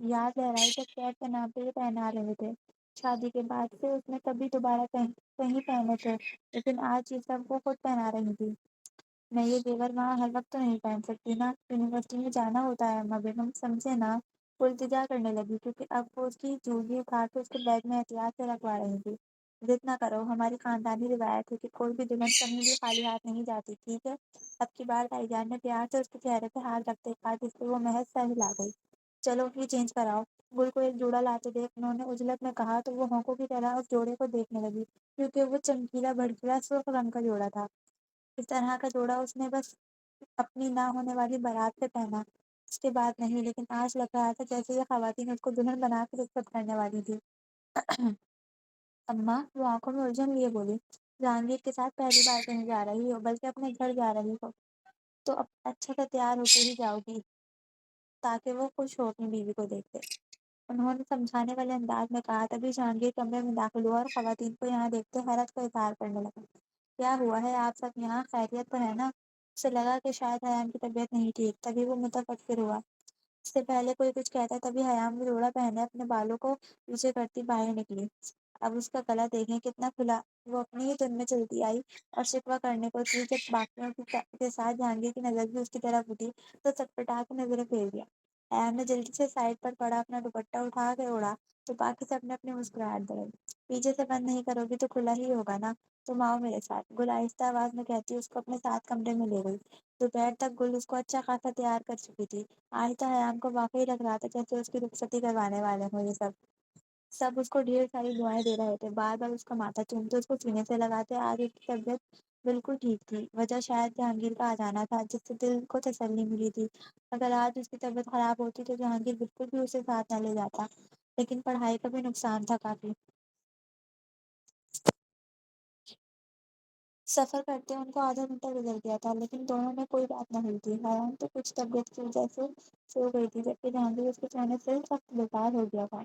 یاد لہرائی جب قید کے نام پہ یہ پہنا رہے تھے۔ شادی کے بعد سے اس نے کبھی دوبارہ کہیں پہنے تھے، لیکن آج یہ سب وہ خود پہنا رہی تھی۔ میں یہ زیور وہاں ہر وقت تو نہیں پہن سکتی نا، یونیورسٹی میں جانا ہوتا ہے اماں بیگم، سمجھے نا۔ وہ التجا کرنے لگی کیونکہ اب وہ اس کی جولی اٹھا کے اس کے بیگ میں احتیاط سے رکھوا رہی تھی۔ ضد نہ کرو، ہماری خاندانی روایت ہے کہ کوئی بھی دلہن کہیں بھی خالی ہاتھ نہیں جاتی، ٹھیک ہے؟ اب کی بار تائی جان نے پیار سے اس کے چہرے پہ ہاتھ رکھتے کہا، جس پہ وہ محض سر ہلا گئی۔ چلو یہ چینج کراؤ۔ گل کو ایک جوڑا لاتے دیکھ انہوں نے عجلت میں کہا تو وہ ہونکوں کی طرح اس جوڑے کو دیکھنے لگی، کیونکہ وہ چمکیلا بھڑکیلا سرخ رنگ کا جوڑا تھا۔ اس طرح کا جوڑا اس نے بس اپنی نہ ہونے والی بارات پہ پہنا، اس کے بعد نہیں، لیکن آج لگ رہا تھا جیسے یہ خواتین اس کو دلہن بنا کے رخصت کرنے والی تھی۔ اماں، وہ آنکھوں میں الجھن لیے بولی، جہانگیر کے ساتھ پہلی بار کہیں جا رہی ہو، بلکہ اپنے گھر جا رہی ہو تو اب اچھے سے تیار ہو کے ہی جاؤ گی تاکہ وہ خوش ہو اپنی بیوی کو دیکھتے۔ انہوں نے سمجھانے والے انداز میں کہا، تبھی جہانگیر کمرے میں داخل ہوا اور خواتین کو یہاں دیکھتے حیرت کا اظہار کرنے لگا۔ کیا ہوا ہے، آپ سب یہاں خیریت تو ہے نا؟ اسے لگا کہ شاید حیام کی طبیعت نہیں ٹھیک، تبھی وہ متفکر ہوا۔ اس سے پہلے کوئی کچھ کہتا تبھی حیام نے جوڑا پہنے اپنے بالوں کو پیچھے کرتی باہر نکلی۔ اب اس کا گلا دیکھیں کتنا کھلا۔ وہ اپنی ہی دھن میں چلتی آئی اور شکوہ کرنے کو تھی۔ جب باقیوں کے ساتھ جہانگیر کی نظر بھی اس کی طرف اٹھی تو چٹپٹا کے نظریں پھیر دیا۔ ایان نے جلدی سے سائڈ پر پڑا اپنا دوپٹہ اٹھا کے اوڑھا تو باقی سب نے اپنی مسکراہٹ بڑھائی۔ پیچھے سے بند نہیں کرو گی تو کھلا ہی ہوگا نا، تم آؤ میرے ساتھ، گل آہستہ آواز میں کہتی اس کو اپنے ساتھ کمرے میں لے گئی۔ دوپہر تک گل اس کو اچھا خاصا تیار کر چکی تھی۔ آج تو حیام کو واقعی لگ رہا تھا جیسے اس کی رخصتی کروانے والے ہوں یہ سب اس کو ڈھیر ساری دعائیں دے رہے تھے، بار بار اس کا ماتھا چومتے اس کو سینے سے لگاتے۔ آج اس کی طبیعت بالکل ٹھیک تھی، وجہ شاید جہانگیر کا آ جانا تھا جس سے دل کو تسلی ملی تھی۔ اگر آج اس کی طبیعت خراب ہوتی تو جہانگیر بالکل بھی اسے ساتھ نہ لے جاتا، لیکن پڑھائی کا بھی نقصان تھا کافی۔ سفر کرتے ان کو آدھا گھنٹہ گزر گیا تھا، لیکن دونوں میں کوئی بات نہ ہوئی تھی۔ حیام تو کچھ طبیعت کی وجہ سے سو گئی تھی، جبکہ جہانگیر اس کے سونے سے سخت بیکار ہو گیا تھا۔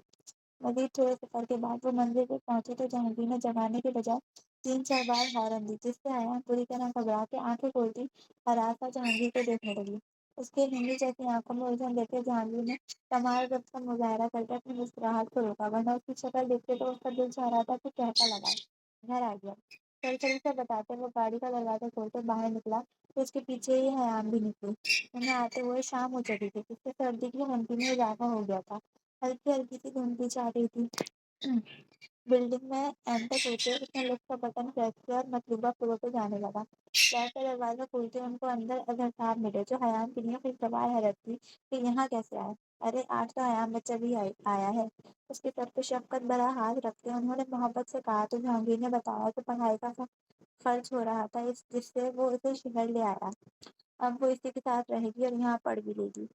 مزید تھوڑے سفر کے بعد وہ منزل پر پہنچے تو جہانگیر نے جگانے کے بجائے 3 4 بار ہارن دی، جس سے حیام بری طرح گھبرا کے آنکھیں کھولتی ہراساں جہانگیر کو دیکھنے لگی۔ اس کے ہندی جیسی آنکھوں میں الجھن دیکھتے جہانگیر نے کمال رخ کا مظاہرہ کر کے اپنی مسکراہٹ کو روکا، ورنہ اس کی شکل دیکھتے تو اس کا دل چاہ رہا تھا کہ کہتا لگا گھر آ گیا۔ چل سے بتاتے وہ گاڑی کا دروازہ کھولتے باہر نکلا تو اس کے پیچھے ہی حیام بھی نکلی۔ انہیں آتے ہوئے شام ہو چکی تھی، جس سے سردی کی ہلکی میں اضافہ ہو گیا تھا۔ ہلکی ہلکی سی دھند بھی چل رہی تھی۔ بلڈنگ میں انٹر ہوتے اس نے لفٹ کا بٹن پریس کیا اور مطلوبہ فلور پہ جانے لگا۔ فلیٹ کا دروازہ کھولتے ان کو اندر اظہر صاحب ملے، جو حیام کے لیے خوشگوار حیرت تھی کہ یہاں کیسے آئے۔ ارے آج تو حیام بچہ بھی آیا ہے، اس کے سر پہ شفقت بھرا ہاتھ رکھتے انہوں نے محبت سے کہا تو جہانگیر نے بتایا کہ پڑھائی کا خرچ ہو رہا تھا جس سے وہ اسے شہر لے آیا، اب وہ اسی کے ساتھ رہے گی اور یہاں پڑھ بھی لے گی۔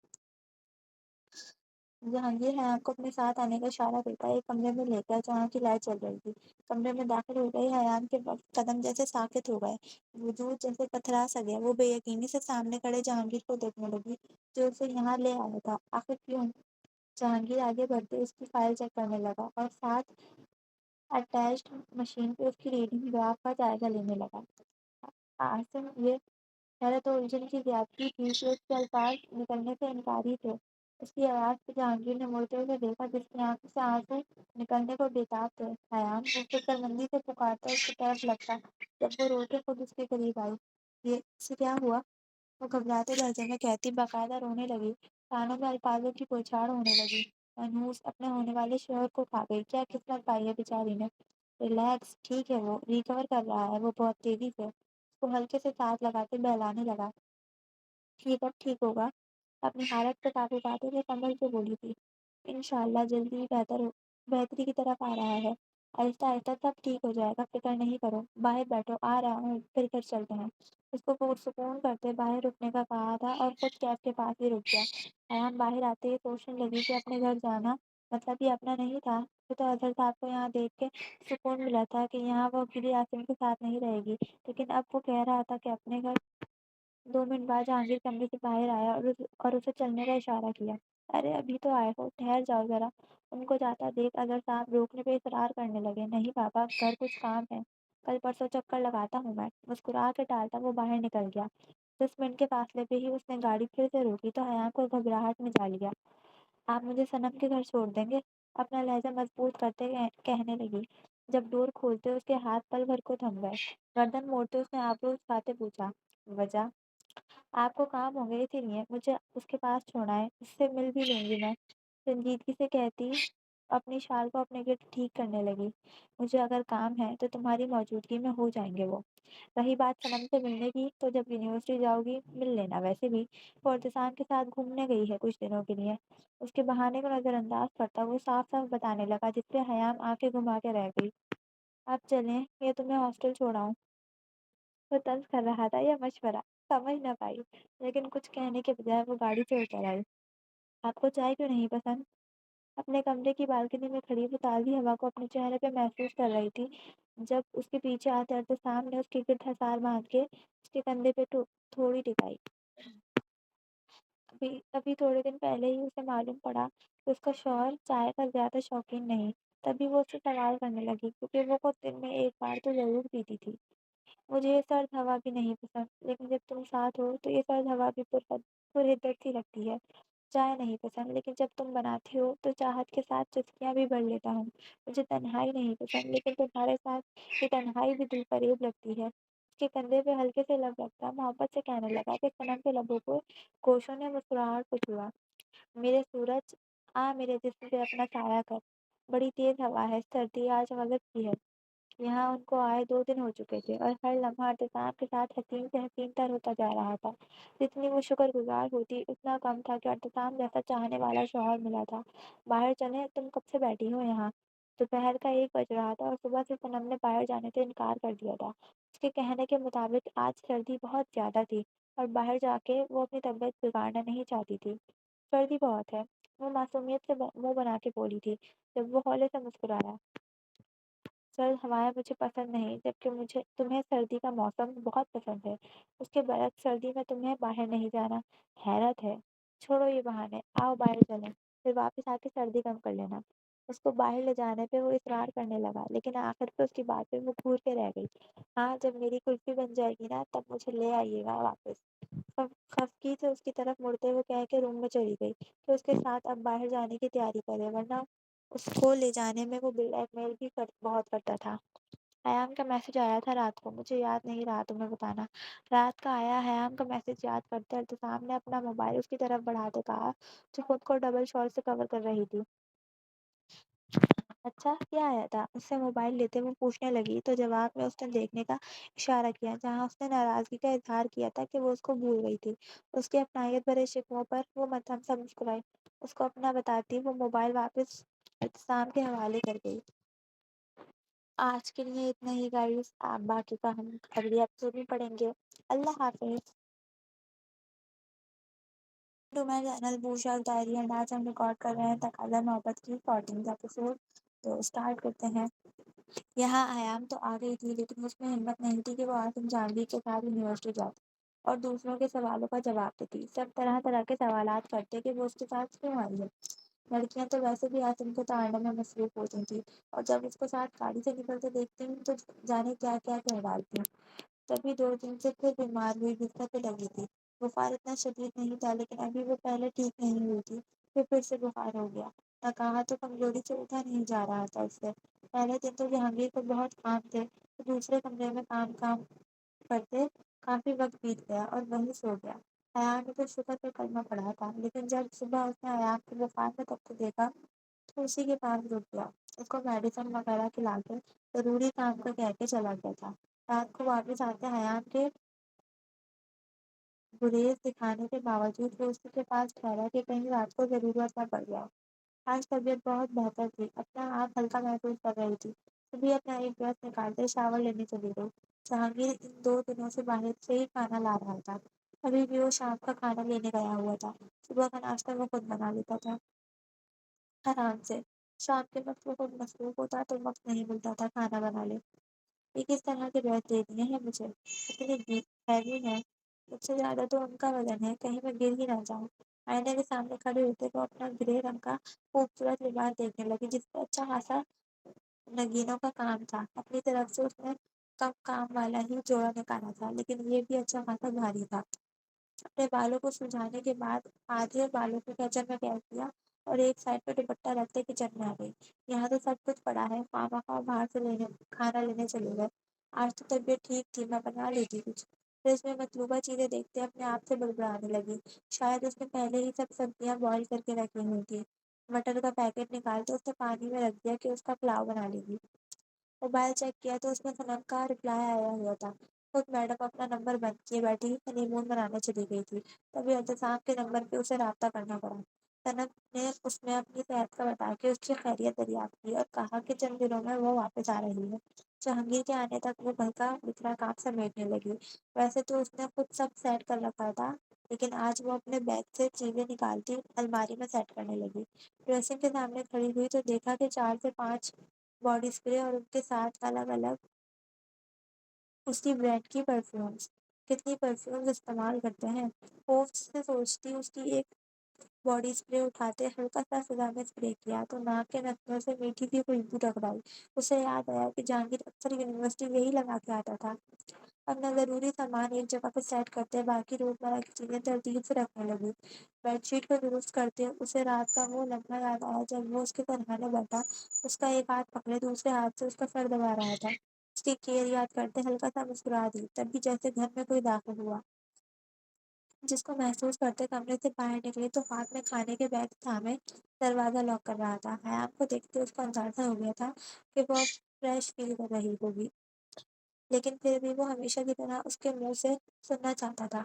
جہانگیر حیام کو اپنے ساتھ آنے کا اشارہ دیتا ایک کمرے میں لے گیا جہاں کی لائٹ چل رہی تھی۔ کمرے میں داخل ہو گئی حیام کے قدم جیسے ساکت ہو گئے، وجود جیسے پتھرا سا گیا۔ وہ بے یقینی سے سامنے کھڑے جہانگیر کو دیکھنے لگی جو اسے یہاں لے آیا تھا، آخر کیوں؟ جہانگیر آگے بڑھتے اس کی فائل چیک کرنے لگا اور ساتھ اٹیچڈ مشین پہ اس کی ریڈنگ گراف کا جائزہ لینے لگا۔ آسم یہ حیرت و الجھن کی زیادتی تھی کہ اس کے الفاظ نکلنے سے انکاری تھے۔ اس کی آواز پہ جہانگیر نے مڑتے ہوئے دیکھا جس کی آنکھوں سے آنسو نکلنے کو بےتاب تھے۔ حیام وہ فکرمندی سے پکارتا اس کی طرف لگتا جب وہ رو کے خود اس کے قریب آئی۔ یہ اسے کیا ہوا؟ وہ گھبراتے لہجے میں کہتی، باقاعدہ رونے لگی، کانوں میں الفاظوں کی بوچھاڑ ہونے لگی۔ منحوس اپنے ہونے والے شوہر کو کھا گئی، کیا قسمت پائی ہے بیچاری نے۔ ریلیکس، ٹھیک ہے، وہ ریکور کر رہا ہے، وہ بہت تیزی سے۔ اس کو ہلکے سے سانس لگاتے بہلانے لگا۔ ٹھیک اب ٹھیک ہوگا، اپنی حالت پہ قابو پاتے ہوئے کمل سے بولی تھی، انشاءاللہ جلدی ہی بہتری کی طرف آ رہا ہے۔ آہستہ آہستہ سب ٹھیک ہو جائے گا، فکر نہیں کرو، باہر بیٹھو، آ رہا ہوں، پھر گھر چلتے ہیں۔ اس کو پرسکون کرتے باہر رکنے کا کہا تھا اور خود کیب کے پاس ہی رک گیا۔ ایان باہر آتے ہی سوچنے لگی کہ اپنے گھر جانا مطلب یہ اپنا نہیں تھا۔ وہ تو اظہر صاحب کو یہاں دیکھ کے سکون ملا تھا کہ یہاں وہ اکیلی عاصم کے ساتھ نہیں رہے گی، لیکن اب وہ کہہ رہا تھا کہ اپنے گھر۔ 2 منٹ بعد جہانگیر کمرے سے باہر آیا اور اسے چلنے کا اشارہ کیا۔ ارے ابھی تو آئے ہو، ٹھہر جاؤ ذرا۔ ان کو جاتا دیکھ اظہر صاحب روکنے پہ اصرار کرنے لگے۔ نہیں پاپا، گھر کچھ کام ہے، کل پرسوں چکر لگاتا ہوں میں۔ مسکرا کے ٹالتا وہ باہر نکل گیا۔ 10 منٹ کے فاصلے پہ ہی اس نے گاڑی پھر سے روکی تو حیاء کو گھبراہٹ میں ڈال لیا۔ آپ مجھے صنم کے گھر چھوڑ دیں گے؟ اپنا لہجہ مضبوط کرتے کہنے لگی۔ جب ڈور کھولتے اس کے ہاتھ پل بھر کو تھم گئے۔ گردن موڑتے اس نے آبرو اٹھاتے پوچھا، وجہ؟ آپ کو کام ہوں گے اسی لیے مجھے اس کے پاس چھوڑا ہے، اس سے مل بھی لوں گی میں، سنجیدگی سے کہتی اپنی شال کو اپنے گرد ٹھیک کرنے لگی۔ مجھے اگر کام ہے تو تمہاری موجودگی میں ہو جائیں گے وہ۔ رہی بات صنم سے ملنے کی تو جب یونیورسٹی جاؤ گی مل لینا، ویسے بھی وہ ارتسام کے ساتھ گھومنے گئی ہے کچھ دنوں کے لیے۔ اس کے بہانے کو نظر انداز کرتا وہ صاف صاف بتانے لگا، جس پہ حیاء آنکھیں گھما کے رہ گئی۔ اب چلیں یا تمہیں ہاسٹل چھوڑاؤں؟ وہ طنز کر رہا تھا یا مشورہ سمجھ نہ پائی، لیکن کچھ کہنے کے بجائے وہ گاڑی سے اتر آئی۔ آپ کو چائے کیوں نہیں پسند؟ اپنے کمرے کی بالکنی میں کھڑی وہ تازی ہوا کو اپنے چہرے پہ محسوس کر رہی تھی جب اس کے پیچھے آتے ارتسام نے اس کے گرد حصار باندھ کے اس کے کندھے پہ تھوڑی ٹکائی۔ ابھی تھوڑے دن پہلے ہی اسے معلوم پڑا کہ اس کا شوہر چائے کا زیادہ شوقین نہیں۔ تبھی وہ اس سے سوال کرنے لگی کیونکہ وہ خود دن میں ایک بار تو ضرور پیتی تھی۔ مجھے یہ سرد ہوا بھی نہیں پسند، لیکن جب تم ساتھ ہو تو یہ سرد ہوا بھی پرحدت سی لگتی ہے۔ چائے نہیں پسند، لیکن جب تم بناتی ہو تو چاہت کے ساتھ چسکیاں بھی بھر لیتا ہوں۔ مجھے تنہائی نہیں پسند، لیکن تمہارے ساتھ یہ تنہائی بھی دل فریب لگتی ہے۔ اس کے کندھے پہ ہلکے سے لب رکھتا محبت سے کہنے لگا کہ صنم کے لبوں کو گوشوں نے مسکراہٹ کو چھوا۔ میرے سورج، آ میرے جسم پہ اپنا سایہ کر۔ بڑی تیز ہوا ہے، سردی آج غضب کی ہے۔ یہاں ان کو آئے 2 دن ہو چکے تھے اور ہر لمحہ ارتسام کے ساتھ حسین سے حسین تر ہوتا جا رہا تھا۔ جتنی وہ شکر گزار ہوتی اتنا کم تھا کہ ارتسام جیسا چاہنے والا شوہر ملا تھا۔ باہر چلیں، تم کب سے بیٹھی ہو یہاں؟ دوپہر کا 1 بج رہا تھا اور صبح سے صنم نے باہر جانے سے انکار کر دیا تھا۔ اس کے کہنے کے مطابق آج سردی بہت زیادہ تھی اور باہر جا کے وہ اپنی طبیعت بگاڑنا نہیں چاہتی تھی۔ سردی بہت ہے، وہ معصومیت سے منہ بنا کے بولی تھی جب وہ ہولے سے مسکرایا۔ سرد ہوائیں مجھے پسند نہیں، جبکہ مجھے تمہیں سردی کا موسم بہت پسند ہے۔ اس کے برعکس سردی میں تمہیں باہر نہیں جانا حیرت ہے۔ چھوڑو یہ بہانے، آؤ باہر چلیں، پھر واپس آ کے سردی کم کر لینا۔ اس کو باہر لے جانے پہ وہ اصرار کرنے لگا، لیکن آخر پہ اس کی بات پہ وہ گھور کے رہ گئی۔ ہاں، جب میری کلفی بن جائے گی نا تب مجھے لے آئیے گا واپس۔ خفگی سے اس کی طرف مڑتے ہوئے کہہ کے روم میں چلی گئی کہ اس کے ساتھ اب باہر جانے کی تیاری کرے، ورنہ اس کو لے جانے میں وہ بلیک میل بھی بہت کرتا تھا۔ ایان کا میسج آیا تھا رات کو، مجھے یاد نہیں رہا تمہیں بتانا۔ رات کا آیا ایان کا میسج یاد کرتے ارتسام نے اپنا موبائل اس کی طرف بڑھاتے کہا، جو خود کو ڈبل شال سے کور کر رہی تھی۔ اچھا، کیا آیا تھا؟ اس سے موبائل لیتے وہ پوچھنے لگی تو جواب میں اس نے دیکھنے کا اشارہ کیا جہاں اس نے ناراضگی کا اظہار کیا تھا کہ وہ اس کو بھول گئی تھی۔ اس کے اپنائیت بھرے شکووں پر وہ مدھم سا مسکرائی۔ اس کو اپنا بتاتی وہ موبائل واپس ارتسام کے حوالے کر گئی۔ آج کے لیے اتنا ہی گائیز، آپ باقی کا ہم اگلی ایپیسوڈ میں پڑھیں گے۔ اللہ حافظ۔ تو میں چینل بوشا ڈائری اینڈ آج ہم ریکارڈ کر رہے ہیں تقاضا محبت کی 14 ایپیسوڈ، تو اسٹارٹ کرتے ہیں۔ یہاں ایام تو آ گئی تھی، لیکن اس میں ہمت نہیں تھی کہ وہ عاصم جانوی کے ساتھ یونیورسٹی جاتی اور دوسروں کے سوالوں کا جواب دیتی۔ سب طرح طرح کے سوالات کرتے کہ وہ اس کے ساتھ کیوں آئی ہے۔ لڑکیاں تو ویسے بھی عاصم کو تاڑنے میں مصروف ہوتی تھیں اور جب اس کو ساتھ گاڑی سے نکلتے دیکھتی ہوں تو جانے کیا کیا کہہ ڈالتی ہوں۔ تبھی 2 دن سے پھر بیمار ہوئی بستر پہ لگی تھی۔ بخار اتنا شدید نہیں تھا، لیکن ابھی وہ پہلے ٹھیک نہیں ہوئی تھی، پھر سے بخار ہو گیا۔ تھکاوٹ تو کمزوری سے اٹھا نہیں جا رہا تھا اس سے۔ پہلے دن تو جہانگیر کو بہت کام تھے تو دوسرے کمرے میں کام کرتے کافی وقت بیت گیا اور وہیں سو گیا۔ ایان نے تو شکر کا کلمہ پڑھا تھا، لیکن جب صبح اس نے ایان کو بخار میں تبتے دیکھا تو اسی کے پاس رک گیا۔ اس کو میڈیسن وغیرہ کھلا کے ضروری کام کا کہہ کے چلا گیا تھا۔ رات کو واپس آتے ایان کے گریز دکھانے کے باوجود وہ اسی کے پاس ٹھہرا کہ کہیں رات کو ضرورت نہ پڑ جائے۔ آج طبیعت بہت بہتر تھی، اپنا آپ ہلکا محسوس کر رہی تھی۔ تبھی اپنا ایک برس نکالتے شاور لینے چلی گئی۔ جہانگیر ان 2 دنوں سے باہر سے ہی کھانا لا رہا تھا۔ ابھی بھی وہ شام کا کھانا لینے گیا ہوا تھا۔ صبح کا ناشتہ وہ خود بنا لیتا تھا آرام سے۔ شام کے وقت وہ خود مصروف ہوتا تو وقت نہیں ملتا تھا کھانا بنا لے۔ یہ کس طرح کے بیت دے دیے ہیں مجھے، اتنے ہیوی ہیں، مجھ سے زیادہ تو ان کا وزن ہے، کہیں میں گر ہی نہ جاؤں۔ آئینے کے سامنے کھڑے ہوتے وہ اپنا گرے رنگ کا خوبصورت لباس دیکھنے لگی جس پہ اچھا خاصا نگینوں کا کام تھا۔ اپنی طرف سے اس نے کم کام والا ہی جوڑا نکالا تھا، لیکن یہ بھی اچھا خاصا بھاری تھا۔ اپنے بالوں کو سلجھانے کے بعد آدھے بالوں کو کچن میں پھینک دیا اور ایک سائڈ پہ دوپٹہ رکھتے کچن میں آ گئی۔ یہاں تو سب کچھ پڑا ہے، خواہ باہر سے کھانا لینے چلے گئے۔ آج تو طبیعت ٹھیک تھی، میں بنا لیتی کچھ۔ فریج میں مطلوبہ چیزیں دیکھتے اپنے آپ سے بڑبڑانے لگی۔ شاید اس نے پہلے ہی سب سبزیاں بوائل کر کے رکھی ہوئی تھی۔ مٹر کا پیکٹ نکالتے اس نے پانی میں رکھ دیا کہ اس کا پلاؤ بنا لے گی۔ موبائل چیک کیا تو اس میں صنم کا رپلائی آیا ہوا تھا۔ خود میڈم اپنا نمبر بند کیے بیٹھی ہنی مون منانے چلی گئی تھی، تبھی اعتصام کے نمبر پہ اسے رابطہ کرنا پڑا۔ صنم نے اس میں اپنی صحت کا بتا کے اس کی خیریت دریافت کی اور کہا کہ چند دنوں میں وہ واپس آ رہی ہے۔ جہانگیر کے آنے تک وہ گھر کا بکھرا کام سمیٹنے لگی۔ ویسے تو اس نے خود سب سیٹ کر رکھا تھا، لیکن آج وہ اپنے بیگ سے چیزیں نکالتی الماری میں سیٹ کرنے لگی۔ ڈریسنگ کے سامنے کھڑی ہوئی تو دیکھا کہ 4 سے 5 باڈی اسپرے اور ان کے ساتھ الگ الگ اسی برانڈ کی پرفیومز۔ کتنی پرفیومز استعمال کرتے ہیں، خوف سے سوچتی۔ اس کی ایک باڈی اسپرے اٹھاتے ہلکا سا فضا میں اسپرے کیا تو ناک کے نتھنوں سے میٹھی سی خوشبو ٹکرائی۔ اسے یاد آیا کہ جہانگیر اکثر یونیورسٹی یہی لگا کے آتا تھا۔ اپنا ضروری سامان ایک جگہ پہ سیٹ کرتے باقی روزمرہ کی چیزیں ترتیب سے رکھنے لگی۔ بیڈ شیٹ کو درست کرتے اسے رات کا وہ لمحہ یاد آیا جب وہ اس کے سرہانے بیٹھا، اس کا ایک ہاتھ پکڑے دوسرے ہاتھ سے اس کا سر دبا رہا تھا۔ اس کی کیئر یاد کرتے ہلکا سا مسکرا دی، تب بھی جیسے گھر میں کوئی داخل ہوا جس کو محسوس کرتے کمرے سے باہر نکلے تو ہاتھ میں کھانے کے بیگ تھامے دروازہ لاک کر رہا تھا۔ حیام کو دیکھتے اس کو اندازہ ہو گیا تھا کہ وہ اب فریش فیل کر رہی ہوگی، لیکن پھر بھی وہ ہمیشہ کی طرح اس کے منہ سے سننا چاہتا تھا۔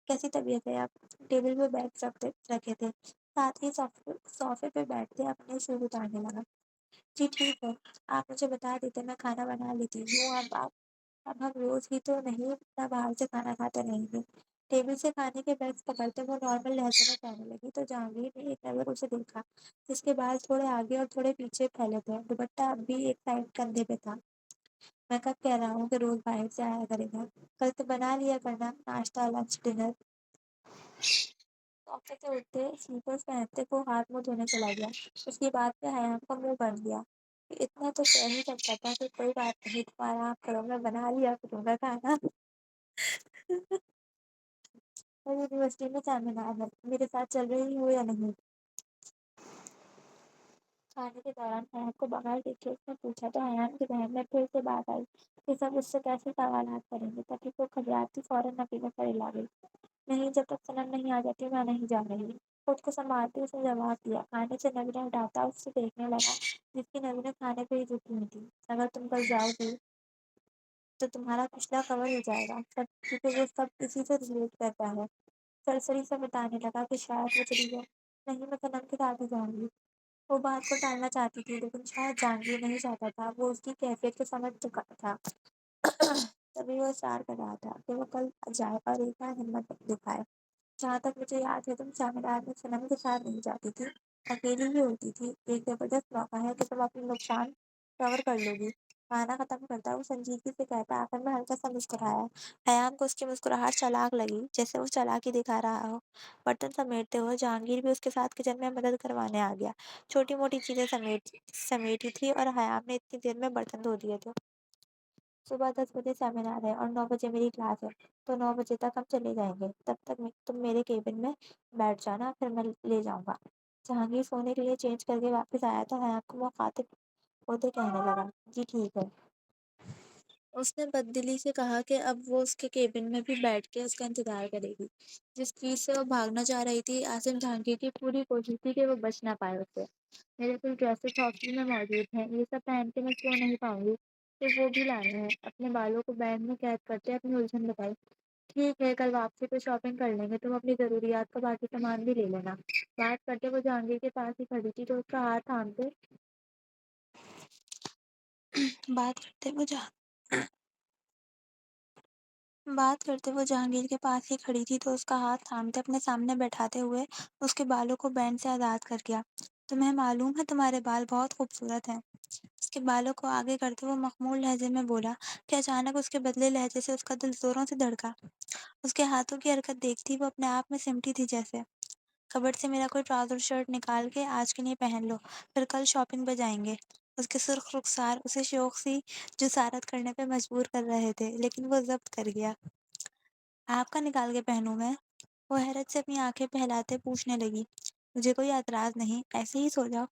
کیسی طبیعت ہے اب؟ ٹیبل پہ بیگ رکھے تھے، ساتھ ہی صوفے پہ بیٹھتے اپنے شوز اتارنے لگا۔ جی ٹھیک ہے، آپ مجھے بتا دیتے میں کھانا بنا لیتی ہوں۔ اب ہم روز ہی تو نہیں اتنا باہر سے کھانا کھاتے رہیں گے۔ ٹیبل سے کھانے کے بیگس پکڑتے وہ نارمل لہجے میں کہنے لگی تو جہانگیر نے ایک نظر اسے دیکھا جس کے بال تھوڑے آگے اور تھوڑے پیچھے پھیلے تھے، دوپٹہ اب بھی ایک سائڈ کندھے پہ تھا۔ میں کب کہہ رہا ہوں کہ روز باہر سے آیا کرے گا، کل تو بنا لیا کرنا، ناشتہ لنچ ڈنر۔ صوفے سے اٹھتے سلیپرز پہنتے وہ ہاتھ منہ دھونے چلا گیا۔ اس کی بات پہ حیام کا منہ بن گیا۔ اتنا تو کہہ ہی سکتا تھا کہ کوئی بات نہیں، تم آرام کرو، میں بنا لیا کروں گا کھانا۔ میں یونیورسٹی میں سیمینار ہے، میرے ساتھ چل رہی ہو یا نہیں؟ کھانے کے دوران حیام کو باہر دیکھے اس نے پوچھا تو حیام کے ذہن میں پھر سے بات آئی کہ سب اس سے کیسے سوالات کریں گے، تبھی وہ گھبراتی فوراً نفی پر لا گئی۔ نہیں، جب تک صنم نہیں آ جاتی میں نہیں جا رہی۔ خود کو سنبھالتے اس نے جواب دیا۔ کھانے سے نظریں ہٹاتا اس سے دیکھنے لگا جس کی نظریں کھانے پہ ہی جھکی ہوئی تھی۔ اگر تم کل جاؤ گی تو تمہارا پچھلا کور ہو جائے گا، سب کیونکہ وہ سب اسی سے ریلیٹ کرتا ہے۔ سرسری سے بتانے لگا کہ شاید وہ چلی جائے۔ نہیں، میں صنم کے ساتھ ہی جاؤں گی۔ وہ بات کو ٹالنا چاہتی تھی لیکن شاید جہانگیر نہیں چاہتا تھا، وہ اس کی کیفیت کو سمجھ چکا تھا۔ تبھی وہ اصرار کر رہا تھا کہ وہ کل جائے اور ایک بار ہمت دکھائے۔ جہاں تک مجھے یاد ہے تم سیمینار میں صنم کے ساتھ نہیں جاتی تھی، اکیلی ہی ہوتی تھی۔ ایک زبردست موقع ہے کہ تم اپنے نقصان کور کر لو گی۔ کھانا ختم کرتا وہ سنجیدگی سے کہتا، آخر میں ہلکا سا مسکرایا۔ حیام کو اس کی مسکراہٹ چالاک لگی، جیسے وہ چالاکی دکھا رہا ہو۔ برتن سمیٹتے ہوئے جہانگیر بھی اس کے ساتھ کچن میں مدد کروانے آ گیا۔ چھوٹی موٹی چیزیں سمیٹی تھی اور حیام نے اتنی دیر میں برتن دھو دیے تھے۔ صبح 10 بجے سیمینار ہے اور 9 بجے میری کلاس ہے، تو 9 بجے تک ہم چلے جائیں گے۔ تب تک تم میرے کیبن میں بیٹھ جانا، پھر میں لے جاؤں گا۔ جہانگیر سونے کے لیے چینج کر کے واپس آیا تو حیام کو مخاطب ہوتے کہنے لگا، جی ٹھیک ہے۔ اس نے بددلی سے کہا کہ اب وہ اس کے کیبن میں بھی بیٹھ کے اس کا انتظار کرے گی۔ جس چیز سے وہ بھاگنا چاہ رہی تھی، عاصم جہانگیر کی پوری کوشش تھی کہ وہ بچ نہ پائے اس سے۔ میرے کچھ ڈریسز ہاسٹل میں موجود ہیں، یہ سب پہن کے میں سو نہیں پاؤں گی، پھر وہ بھی لانے ہیں۔ اپنے بالوں کو بیگ میں قید کرتے اپنی الجھن بتائی۔ ٹھیک ہے، کل واپسی پہ شاپنگ کر لیں گے، تم اپنی ضروریات کا باقی سامان بھی لے لینا۔ بات کرتے وہ جہانگیر کے پاس ہی کھڑی تھی تو اس کا ہاتھ تھامتے بات کرتے وہ جہاں بات کرتے وہ جہانگیر کے پاس ہی کھڑی تھی تو اس کا ہاتھ تھامتے اپنے سامنے بیٹھاتے ہوئے اس کے بالوں کو بینڈ سے آزاد کر دیا۔ تمہیں معلوم ہے تمہارے بال بہت خوبصورت ہیں۔ اس کے بالوں کو آگے کرتے وہ مخمول لہجے میں بولا کہ اچانک اس کے بدلے لہجے سے اس کا دل زوروں سے دھڑکا۔ اس کے ہاتھوں کی حرکت دیکھتی وہ اپنے آپ میں سمٹی تھی جیسے۔ کبٹ سے میرا کوئی ٹراؤزر شرٹ نکال کے آج کے لیے پہن لو، پھر کل شاپنگ پہ جائیں گے۔ اس کے سرخ رخسار اسے شوق سی جسارت کرنے پہ مجبور کر رہے تھے، لیکن وہ ضبط کر گیا۔ آپ کا نکال کے پہنوں میں؟ وہ حیرت سے اپنی آنکھیں پھیلاتے پوچھنے لگی۔ مجھے کوئی اعتراض نہیں، ایسے ہی سو جاؤ۔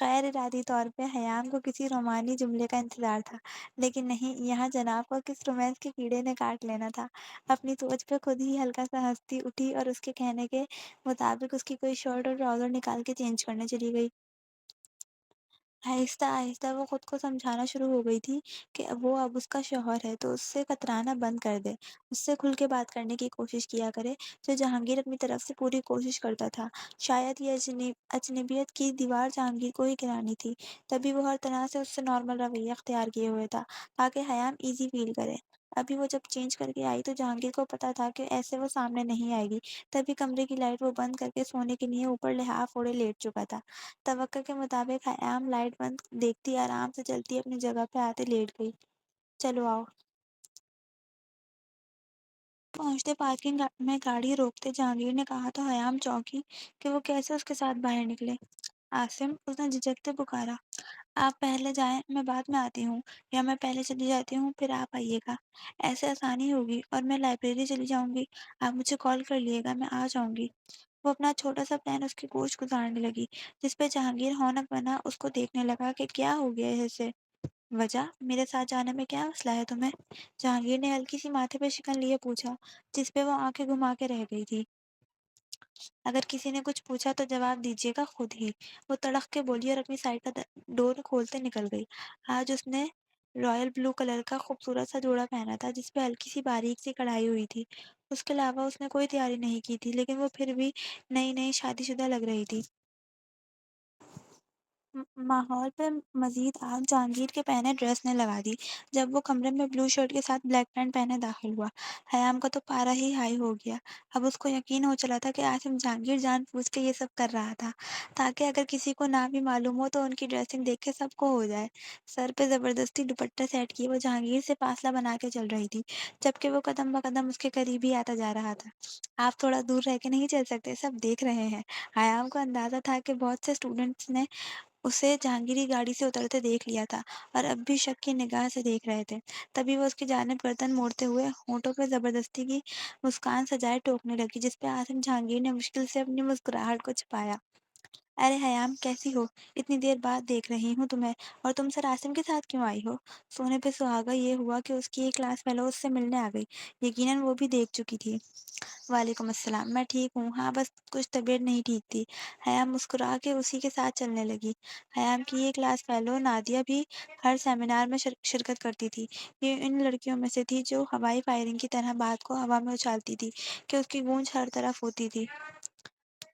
غیر ارادی طور پہ حیام کو کسی رومانی جملے کا انتظار تھا، لیکن نہیں، یہاں جناب کو کس رومانس کے کیڑے نے کاٹ لینا تھا۔ اپنی سوچ پہ خود ہی ہلکا سا ہنستی اٹھی اور اس کے کہنے کے مطابق اس کی کوئی شرٹ اور ٹراؤزر نکال کے چینج کرنے چلی گئی۔ آہستہ آہستہ وہ خود کو سمجھانا شروع ہو گئی تھی کہ وہ اب اس کا شوہر ہے تو اس سے کترانا بند کر دے، اس سے کھل کے بات کرنے کی کوشش کیا کرے، جو جہانگیر اپنی طرف سے پوری کوشش کرتا تھا۔ شاید یہ اجنبیت کی دیوار جہانگیر کو ہی گرانی تھی، تبھی وہ ہر طرح سے اس سے نارمل رویہ اختیار کیے ہوئے تھا تاکہ حیام ایزی فیل کرے۔ ابھی وہ جب چینج کر کے آئی تو جہانگیر کو پتا تھا کہ ایسے وہ سامنے نہیں آئے گی، تبھی کمرے کی لائٹ وہ بند کر کے سونے کے لیے اوپر لحاف اوڑھے لیٹ چکا تھا۔ توقع کے مطابق حیام لائٹ بند دیکھتی آرام سے چلتی اپنی جگہ پہ آتے لیٹ گئی۔ چلو آؤ۔ پہنچتے پارکنگ میں گاڑی روکتے جہانگیر نے کہا تو حیام چونکی کہ وہ کیسے اس کے ساتھ باہر نکلے۔ عاصم، اس نے جھجکتے پکارا۔ آپ پہلے جائیں، میں بعد میں آتی ہوں، یا میں پہلے چلی جاتی ہوں پھر آپ آئیے گا، ایسے آسانی ہوگی، اور میں لائبریری چلی جاؤں گی، آپ مجھے کال کر لیے گا، میں آ جاؤں گی۔ وہ اپنا چھوٹا سا پلان اس کی گوش گزارنے لگی، جس پہ جہانگیر ہونک بنا اس کو دیکھنے لگا کہ کیا ہو گیا ہے اسے۔ وجہ؟ میرے ساتھ جانے میں کیا مسئلہ ہے تمہیں؟ جہانگیر نے ہلکی سی ماتھے پہ شکن لیے پوچھا، جس پہ وہ آنکھیں گھما کے رہ گئی تھی۔ اگر کسی نے کچھ پوچھا تو جواب دیجیے گا خود ہی، وہ تڑق کے بولی اور اپنی سائیکل کا ڈور کھولتے نکل گئی۔ آج اس نے رائل بلو کلر کا خوبصورت سا جوڑا پہنا تھا جس پہ ہلکی سی باریک سی کڑھائی ہوئی تھی۔ اس کے علاوہ اس نے کوئی تیاری نہیں کی تھی، لیکن وہ پھر بھی نئی نئی شادی شدہ لگ رہی تھی۔ ماحول پہ مزید آگ جہانگیر کے پہنے ڈریس نے لگا دی جب وہ کمرے میں بلو شرٹ کے ساتھ بلیک پینٹ پہنے داخل ہوا۔ حیام کا تو پارا ہی ہائی ہو گیا۔ اب اس کو یقین ہو چلا تھا کہ عاصم جہانگیر جان بوجھ کے یہ سب کر رہا تھا تاکہ اگر کسی کو نہ بھی معلوم ہو تو ان کی ڈریسنگ دیکھ کے سب کو ہو جائے۔ سر پہ زبردستی دوپٹہ سیٹ کیے وہ جہانگیر سے فاصلہ بنا کے چل رہی تھی، جبکہ وہ قدم بقدم اس کے قریب ہی آتا جا رہا تھا۔ آپ تھوڑا دور رہ کے نہیں چل سکتے، سب دیکھ رہے ہیں۔ حیام کو اندازہ تھا کہ بہت سے اسٹوڈنٹس نے اسے جہانگیری گاڑی سے اترتے دیکھ لیا تھا اور اب بھی شک کی نگاہ سے دیکھ رہے تھے۔ تبھی وہ اس کی جانب گردن موڑتے ہوئے ہونٹوں پہ زبردستی کی مسکان سجائے ٹوکنے لگی، جس پہ عاصم جہانگیر نے مشکل سے اپنی مسکراہٹ کو چھپایا۔ ارے حیام، کیسی ہو؟ اتنی دیر بعد دیکھ رہی ہوں تمہیں، اور تم سر عاصم کے ساتھ کیوں آئی ہو؟ سونے پہ سہاگا یہ ہوا کہ اس کی ایک کلاس فیلو اس سے ملنے آ گئی، یقیناً وہ بھی دیکھ چکی تھی۔ وعلیکم السلام، میں ٹھیک ہوں، ہاں بس کچھ طبیعت نہیں ٹھیک تھی۔ حیام مسکرا کے اسی کے ساتھ چلنے لگی۔ حیام کی یہ کلاس فیلو نادیہ بھی ہر سیمینار میں شرکت کرتی تھی۔ یہ ان لڑکیوں میں سے تھی جو ہوائی فائرنگ کی طرح بات کو ہوا میں اچھالتی تھی کہ اس کی گونج ہر طرف ہوتی تھی۔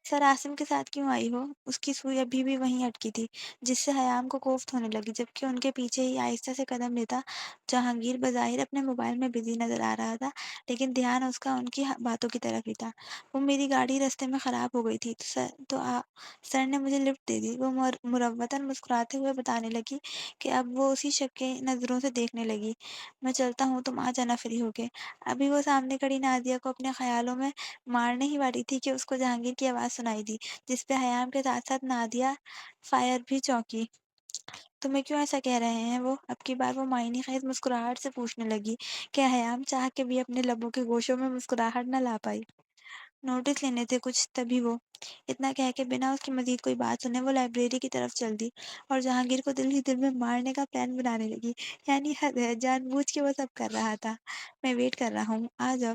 سر عاصم کے ساتھ کیوں آئی ہو؟ اس کی سوئی ابھی بھی وہیں اٹکی تھی، جس سے حیام کو کوفت ہونے لگی، جبکہ ان کے پیچھے ہی آہستہ سے قدم لیتا جہانگیر بظاہر اپنے موبائل میں بزی نظر آ رہا تھا، لیکن دھیان اس کا ان کی باتوں کی طرف ہی تھا۔ وہ میری گاڑی رستے میں خراب ہو گئی تھی سر نے مجھے لفٹ دے دی، وہ مروتاً مسکراتے ہوئے بتانے لگی کہ اب وہ اسی شک کے نظروں سے دیکھنے لگی۔ میں چلتا ہوں، تم آ جانا فری ہو کے۔ ابھی وہ سامنے کھڑی نادیہ کو اپنے خیالوں میں مارنے ہی والی تھی کہ اس کو جہانگیر کی آواز سنائی دی، جس پہ حیام کے ساتھ ساتھ نادیہ فائر بھی چونکی۔ تمہیں کیوں ایسا کہہ رہے ہیں؟ وہ اب کی بار وہ معنی خیز مسکراہٹ سے پوچھنے لگی کہ حیام چاہ کے بھی اپنے لبوں کے گوشوں میں مسکراہٹ نہ لا پائی۔ نوٹس لینے تھے کچھ، تبھی وہ اتنا کہہ کے بنا اس کی مزید کوئی بات سنے وہ لائبریری کی طرف چل دی اور جہانگیر کو دل ہی دل میں مارنے کا پلان بنانے لگی۔ یعنی حد ہے، جان بوجھ کے وہ سب کر رہا تھا۔ میں ویٹ کر رہا ہوں، آ جاؤ۔